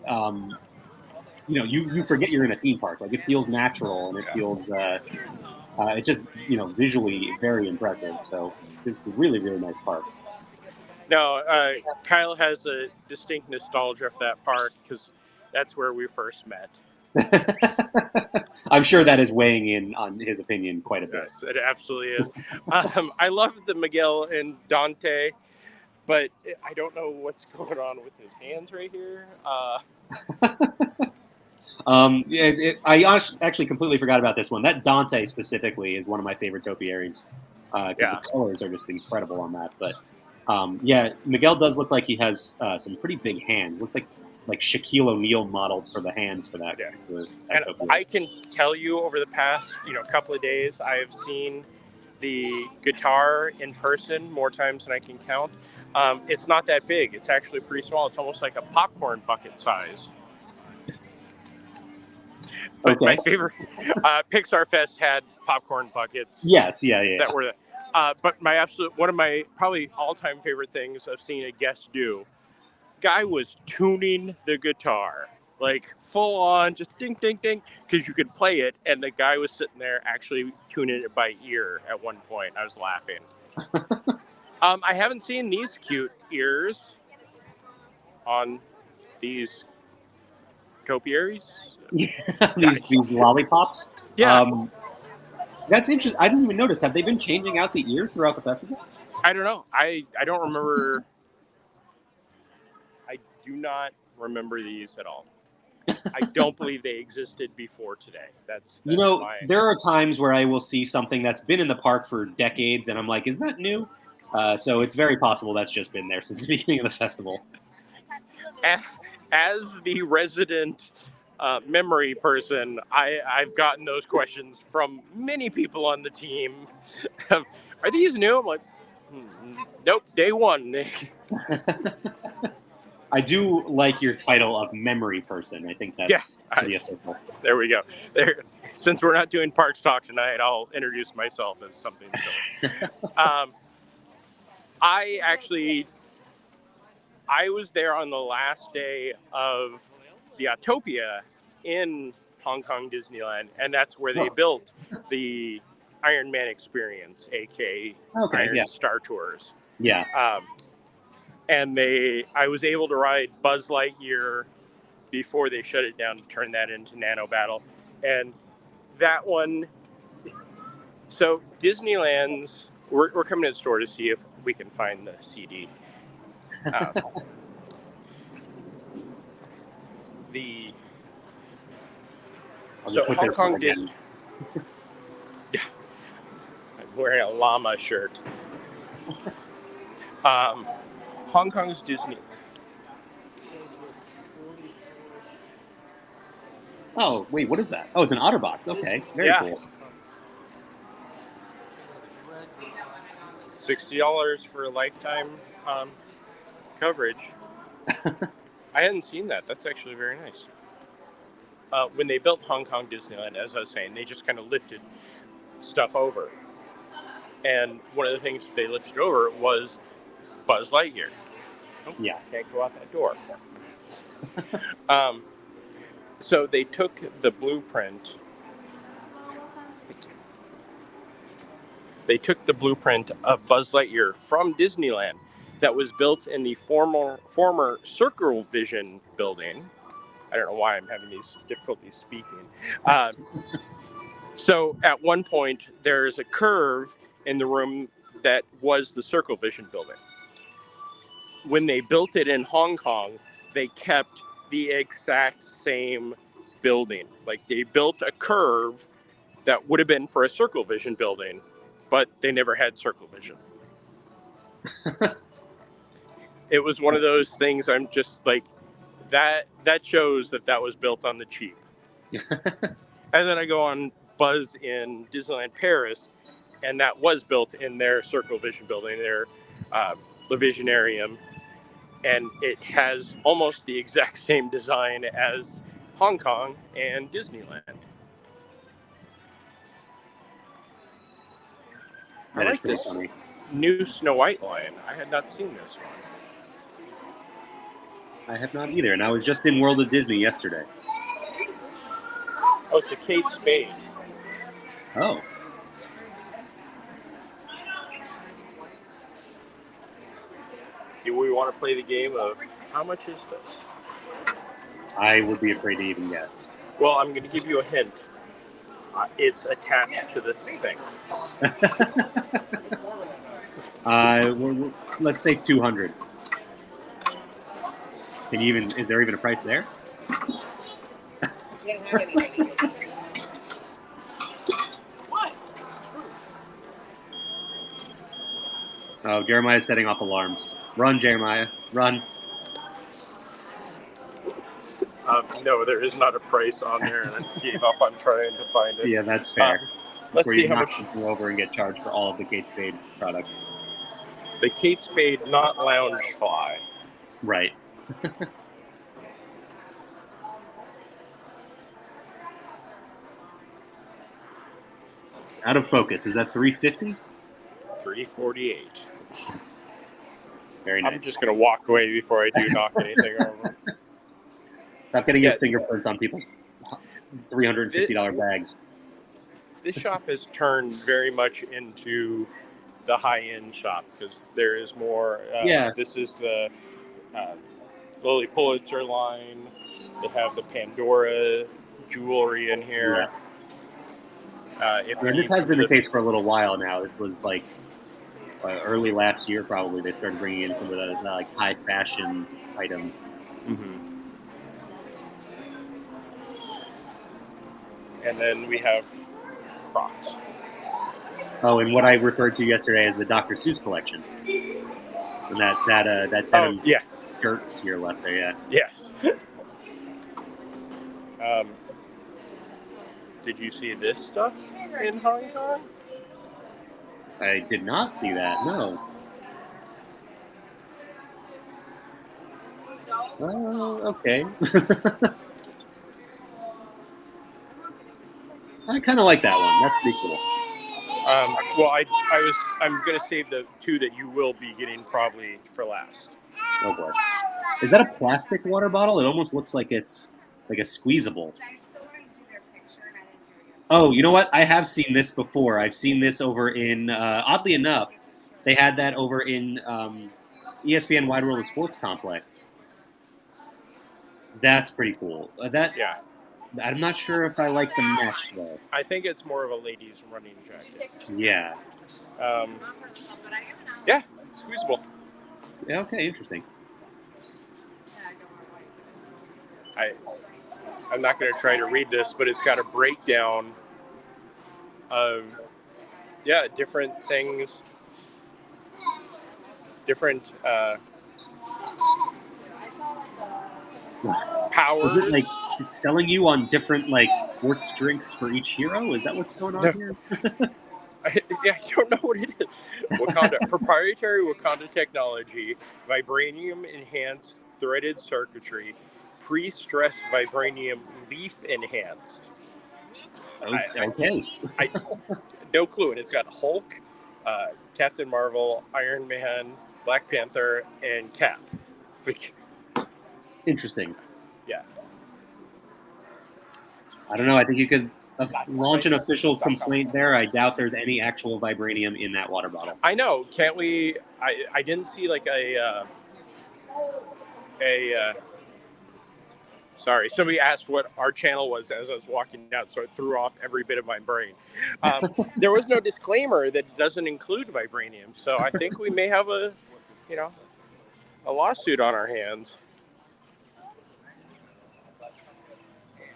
you forget you're in a theme park. Like, it feels natural, and it feels, it's just, visually very impressive. So it's a really, really nice park. No, Kyle has a distinct nostalgia for that park because that's where we first met. I'm sure that is weighing in on his opinion quite a bit. Yes, it absolutely is. I love the Miguel and Dante, but I don't know what's going on with his hands right here. I actually completely forgot about this one. That Dante specifically is one of my favorite topiaries. The colors are just incredible on that. But Miguel does look like he has some pretty big hands. Looks like Shaquille O'Neal modeled for the hands for that. Yeah. And I can tell you over the past couple of days, I have seen the guitar in person more times than I can count. It's not that big. It's actually pretty small. It's almost like a popcorn bucket size. But my favorite, Pixar Fest had popcorn buckets. Yes, yeah. That were but one of my probably all-time favorite things I've seen a guest do. Guy was tuning the guitar, like full on, just ding, ding, ding, because you could play it, and the guy was sitting there actually tuning it by ear at one point. I was laughing. I haven't seen these cute ears on these topiaries. these lollipops. Yeah. That's interesting. I didn't even notice. Have they been changing out the ears throughout the festival? I don't know. I don't remember. I do not remember these at all. I don't believe they existed before today. That's there are times where I will see something that's been in the park for decades, and I'm like, is that new? So it's very possible that's just been there since the beginning of the festival. As the resident memory person, I've gotten those questions from many people on the team. Are these new? I'm like, nope, day one, Nick. I do like your title of memory person. I think that's pretty official. There we go. since we're not doing Parks Talk tonight, I'll introduce myself as something silly. I was there on the last day of the Autopia in Hong Kong Disneyland, and that's where they built the Iron Man experience, aka Iron Star Tours. Yeah. And I was able to ride Buzz Lightyear before they shut it down to turn that into Nano Battle. And that one, so Disneyland's, we're coming to the store to see if we can find the CD. Hong Kong Disney. Yeah, I'm wearing a llama shirt. Hong Kong's Disney. Oh, wait, what is that? Oh, it's an OtterBox. Okay, very cool. $60 for a lifetime coverage. I hadn't seen that. That's actually very nice. When they built Hong Kong Disneyland, as I was saying, they just kind of lifted stuff over. And one of the things they lifted over was Buzz Lightyear. Oh, yeah. Can't go out that door. So they took the blueprint. They took the blueprint of Buzz Lightyear from Disneyland that was built in the former Circle Vision building. I don't know why I'm having these difficulties speaking. So at one point, there's a curve in the room that was the Circle Vision building. When they built it in Hong Kong, they kept the exact same building. Like they built a curve that would have been for a Circle Vision building, but they never had Circle Vision. It was one of those things I'm just like, that shows that was built on the cheap. And then I go on Buzz in Disneyland Paris, and that was built in their Circle Vision building, their Le Visionarium, and it has almost the exact same design as Hong Kong and Disneyland. I like this new Snow White line. I had not seen this one. I have not either, and I was just in World of Disney yesterday. Oh, it's a Kate Spade. Oh. Do we want to play the game of how much is this? I would be afraid to even guess. Well, I'm going to give you a hint. It's attached to the thing. Let's say 200. Is there even a price there? What? Oh, Jeremiah's setting off alarms. Run, Jeremiah. Run. No, there is not a price on there, and I gave up on trying to find it. Yeah, that's fair. Let's see how much. Go over and get charged for all of the Kate Spade products. The Kate Spade, not Lounge Fly. Right. Out of focus. Is that 350? 348. Very nice. I'm just going to walk away before I do knock anything over. Stop getting your fingerprints on people's $350 bags. This shop has turned very much into the high-end shop because there is more. This is the Lily Pulitzer line. They have the Pandora jewelry in here. This has been the case for a little while now. This was like early last year, probably. They started bringing in some of the like high fashion items. Mm-hmm. And then we have Crocs. Oh, and what I referred to yesterday as the Dr. Seuss collection. And that denim shirt to your left there, yeah. Yes. Did you see this stuff in Hong Kong? I did not see that, no. Oh, okay. I kind of like that one. That's pretty cool. Well, I'm gonna save the two that you will be getting probably for last. Oh boy, is that a plastic water bottle? It almost looks like it's like a squeezable. Oh, you know what? I have seen this before. I've seen this over in, oddly enough, they had that over in ESPN Wide World of Sports Complex. That's pretty cool. Yeah. I'm not sure if I like the mesh though. I think it's more of a ladies' running jacket. Yeah. Yeah, squeezable. Yeah, okay, interesting. I'm not going to try to read this, but it's got a breakdown of, different things, different powers. Is it like it's selling you on different like sports drinks for each hero? Is that what's going on here? I don't know what it is. Wakanda, proprietary Wakanda technology, vibranium enhanced threaded circuitry, pre-stressed vibranium leaf enhanced. Okay. I no clue. And it's got Hulk, Captain Marvel, Iron Man, Black Panther, and Cap. Interesting. Yeah. I don't know. I think you could launch an official complaint there. I doubt there's any actual vibranium in that water bottle. I know. Can't we? I didn't see like sorry, somebody asked what our channel was as I was walking out, so it threw off every bit of my brain. There was no disclaimer that doesn't include vibranium, so I think we may have a lawsuit on our hands.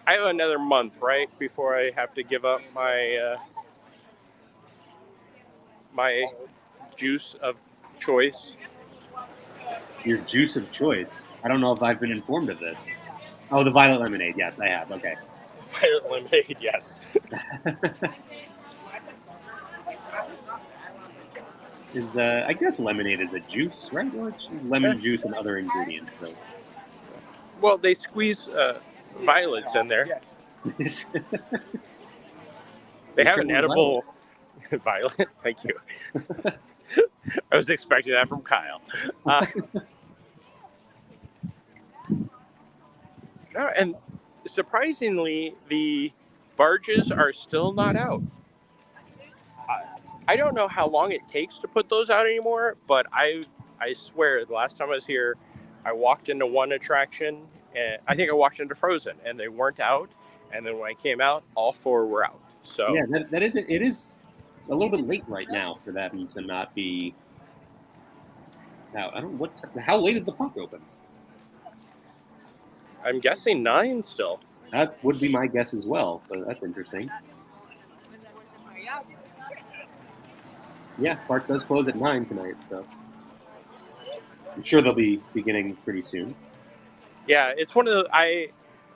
I have another month, right, before I have to give up my my juice of choice. Your juice of choice? I don't know if I've been informed of this. Oh, the violet lemonade. Yes, I have. Okay. Violet lemonade, yes. I guess lemonade is a juice, right? Well, it's lemon juice and other ingredients, though. Well, they squeeze violets in there. They have an edible violet. Thank you. I was expecting that from Kyle. And surprisingly, the barges are still not out. I don't know how long it takes to put those out anymore, but I swear the last time I was here, I walked into one attraction, and I think I walked into Frozen, and they weren't out. And then when I came out, all four were out. So yeah, it is a little bit late right now for that to not be out. I don't how late is the park open? I'm guessing 9 still. That would be my guess as well, but that's interesting. Yeah, park does close at 9 tonight, so I'm sure they'll be beginning pretty soon. Yeah, it's one of the.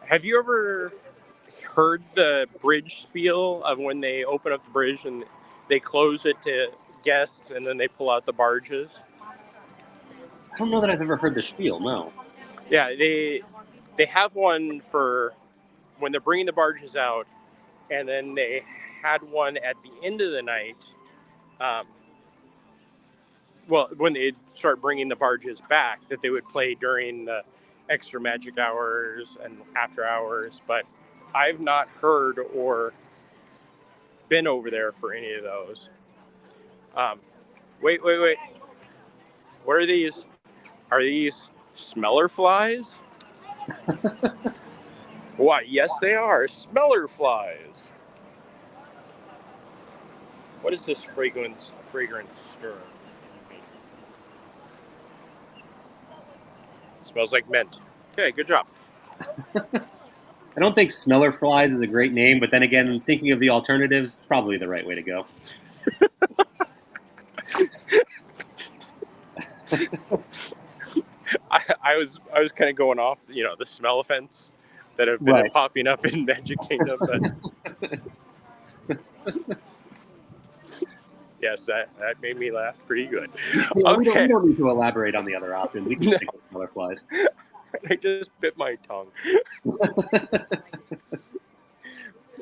Have you ever heard the bridge spiel of when they open up the bridge and they close it to guests and then they pull out the barges? I don't know that I've ever heard the spiel. No. Yeah, they have one for when they're bringing the barges out, and then they had one at the end of the night. Well, when they start bringing the barges back, that they would play during the extra magic hours and after hours, but I've not heard or been over there for any of those. Wait. What are these? Are these smeller flies? Why, yes, they are. Smeller flies. What is this fragrance stir? Smells like mint. Okay, good job. I don't think Smeller Flies is a great name, but then again, thinking of the alternatives, it's probably the right way to go. I was kind of going off, the smell offense that have been popping up in Magic Kingdom. But yes, that made me laugh pretty good. Yeah, okay. We don't need to elaborate on the other options. We can stick with Smeller Flies. I just bit my tongue.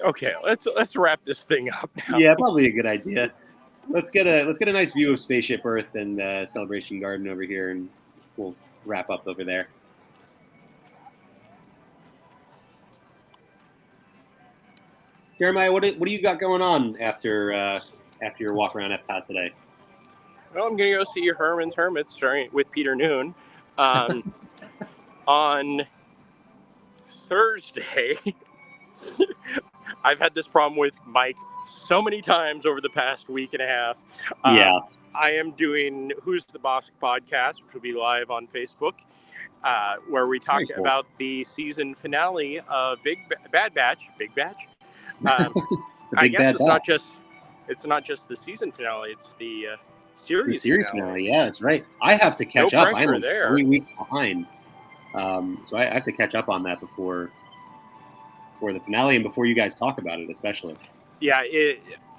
Okay, let's wrap this thing up now. Yeah, probably a good idea. Let's get a nice view of Spaceship Earth and Celebration Garden over here, and we'll wrap up over there. Jeremiah, what do you got going on after your walk around Epcot today? Well, I'm gonna go see Herman's Hermits starting with Peter Noon on Thursday. I've had this problem with Mike so many times over the past week and a half. Yeah. I am doing Who's the Boss podcast, which will be live on Facebook, where we talk about the season finale of Bad Batch. I guess it's not just the season finale; it's the series finale. Yeah, that's right. I have to catch up. I'm there. 3 weeks behind, so I have to catch up on that before the finale and before you guys talk about it, especially. Yeah,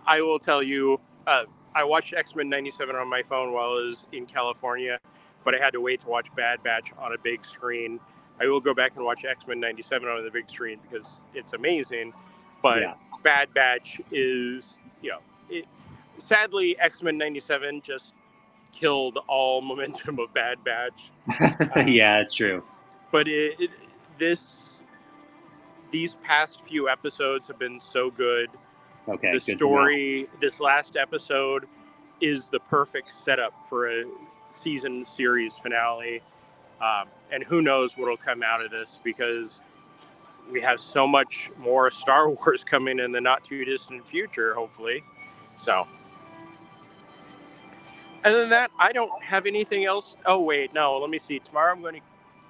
I will tell you. I watched X-Men 97 on my phone while I was in California, but I had to wait to watch Bad Batch on a big screen. I will go back and watch X-Men 97 on the big screen because it's amazing. But Bad Batch is, sadly, X-Men 97 just killed all momentum of Bad Batch. Yeah, it's true. But these past few episodes have been so good. Okay. The story, this last episode, is the perfect setup for a season series finale. And who knows what'll come out of this, because we have so much more Star Wars coming in the not too distant future, hopefully. So, other than that, I don't have anything else. Oh, wait, no, let me see. Tomorrow I'm going to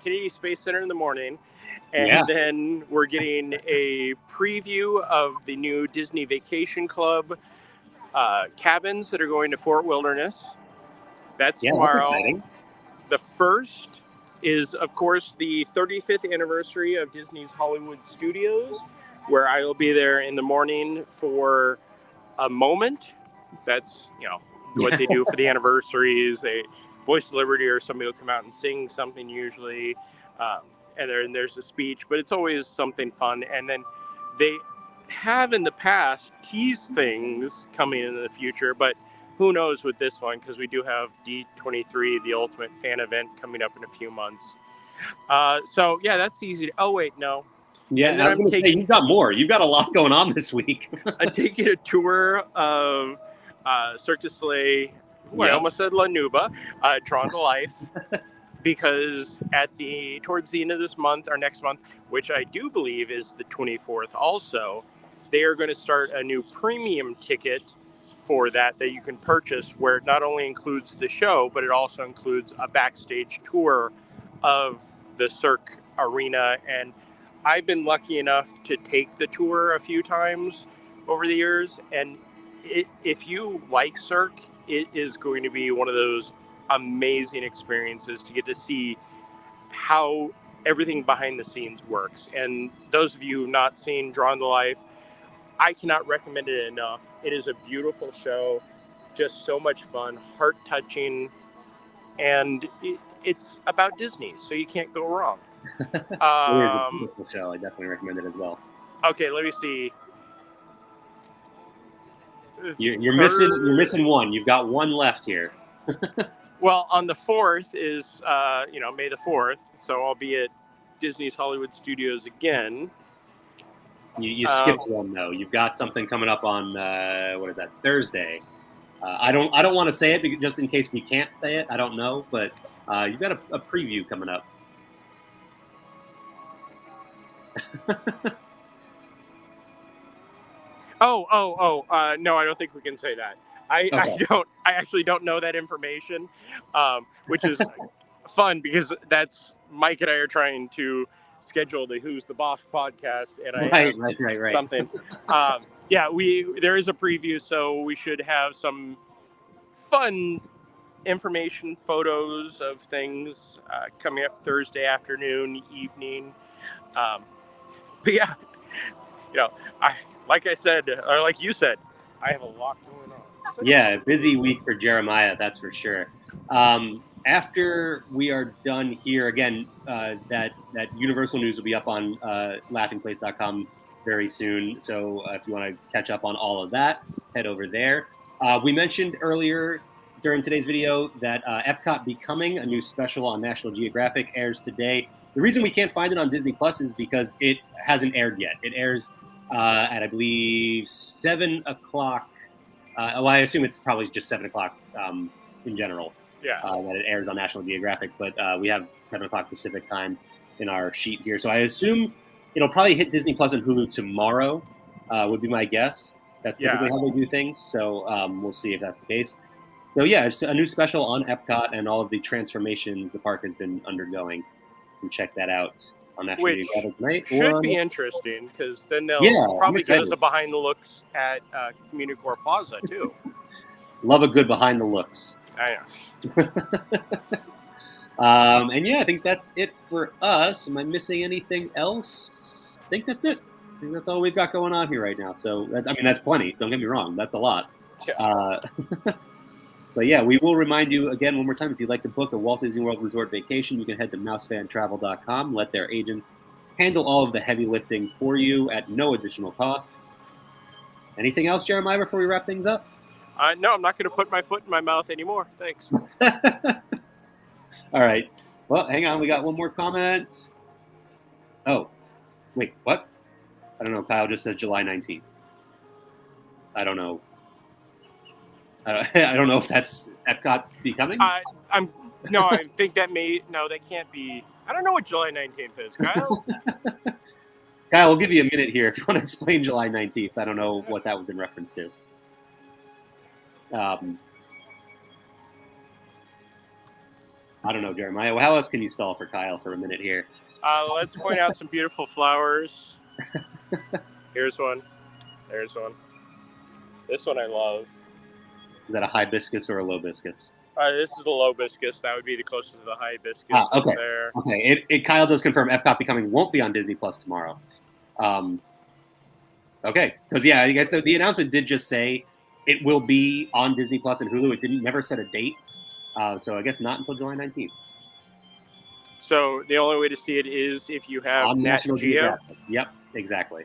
Kennedy Space Center in the morning. And then we're getting a preview of the new Disney Vacation Club cabins that are going to Fort Wilderness. That's tomorrow. That's exciting. The first is, of course, the 35th anniversary of Disney's Hollywood Studios, where I will be there in the morning for a moment. That's, what they do for the anniversaries. They Voice of Liberty or somebody will come out and sing something usually. And there's a speech, but it's always something fun. And then they have in the past teased things coming in the future, but who knows with this one, because we do have D23, the Ultimate Fan Event, coming up in a few months. So, yeah, that's easy. Oh, wait, no. Yeah, and I was going to say, you've got more. You've got a lot going on this week. I'm taking a tour of Cirque du Soleil. I almost said La Nuba, Drawn to Life. Because towards the end of this month, or next month, which I do believe is the 24th also, they are going to start a new premium ticket for that you can purchase, where it not only includes the show, but it also includes a backstage tour of the Cirque arena. And I've been lucky enough to take the tour a few times over the years. And if you like Cirque, it is going to be one of those amazing experiences to get to see how everything behind the scenes works. And those of you not seen Drawn to Life, I cannot recommend it enough. It is a beautiful show, just so much fun, heart-touching, and it's about Disney, so you can't go wrong. It is a beautiful show. I definitely recommend it as well. Okay, let me see. You're missing one. You've got one left here. Well, on the 4th is, May the 4th, so I'll be at Disney's Hollywood Studios again. You skipped one, though. You've got something coming up on, Thursday. I don't want to say it, because just in case we can't say it. I don't know, but you've got a preview coming up. No, I don't think we can say that. I actually don't know that information, which is fun, because that's Mike and I are trying to schedule the Who's the Boss podcast, and right. Something. There is a preview, so we should have some fun information, photos of things coming up Thursday afternoon, evening. But yeah, like you said, I have a lot going on. Yeah, busy week for Jeremiah, that's for sure. After we are done here, again, that Universal news will be up on laughingplace.com very soon. So if you want to catch up on all of that, head over there. We mentioned earlier during today's video that Epcot Becoming, a new special on National Geographic, airs today. The reason we can't find it on Disney Plus is because it hasn't aired yet. It airs at, I believe, 7 o'clock. Well, I assume it's probably just 7 o'clock in general. Yeah. That it airs on National Geographic, but we have 7 o'clock Pacific time in our sheet here. So I assume it'll probably hit Disney Plus and Hulu tomorrow, would be my guess. That's typically how they do things. So we'll see if that's the case. So yeah, it's a new special on Epcot and all of the transformations the park has been undergoing. You can check that out on National Geographic tonight. Should be interesting because then they'll probably give us a behind the looks at Community Core Plaza too. Love a good behind the looks. I know. And yeah, I think that's it for us. Am I missing anything else? I think that's it. I think that's all we've got going on here right now. So that's plenty. Don't get me wrong. That's a lot. Yeah. But yeah, we will remind you again one more time, if you'd like to book a Walt Disney World Resort vacation, you can head to mousefantravel.com. Let their agents handle all of the heavy lifting for you at no additional cost. Anything else, Jeremiah, before we wrap things up? No, I'm not going to put my foot in my mouth anymore. Thanks. All right. Well, hang on. We got one more comment. Oh, wait, what? I don't know. Kyle just said July 19th. I don't know. I don't know if that's Epcot Becoming. I think that that can't be. I don't know what July 19th is, Kyle. Kyle, we'll give you a minute here if you want to explain July 19th. I don't know what that was in reference to. I don't know, Jeremiah. How else can you stall for Kyle for a minute here? Let's point out some beautiful flowers. Here's one. There's one. This one I love. Is that a hibiscus or a lobiscus? This is the lobiscus. That would be the closest to the hibiscus. Okay. There. Okay. Kyle does confirm Epcot Becoming won't be on Disney Plus tomorrow. Okay. Because I guess the announcement did just say it will be on Disney Plus and Hulu. It never set a date. So I guess not until July 19th. So the only way to see it is if you have on Nat Geo. Yep, exactly.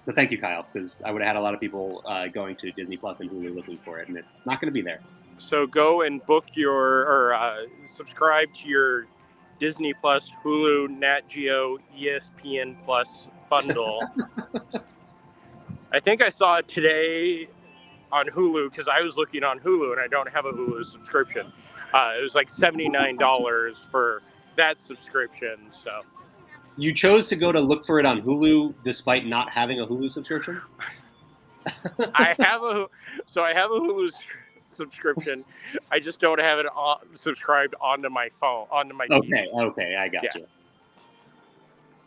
So thank you, Kyle, because I would have had a lot of people going to Disney Plus and Hulu looking for it, and it's not going to be there. So go and book subscribe to your Disney Plus, Hulu, Nat Geo, ESPN Plus bundle. I think I saw it today on Hulu because I was looking on Hulu and I don't have a Hulu subscription. It was like $79 for that subscription. So you chose to go to look for it on Hulu despite not having a Hulu subscription? I have a Hulu subscription. I just don't have it subscribed onto my phone, onto my TV. Okay, I got you.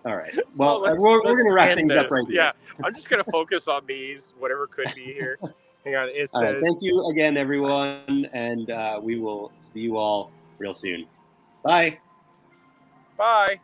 All right. Well, we're going to wrap things up right here. Yeah, I'm just going to focus on these, whatever could be here. Hang on. It says, all right, thank you again, everyone, and we will see you all real soon. Bye. Bye.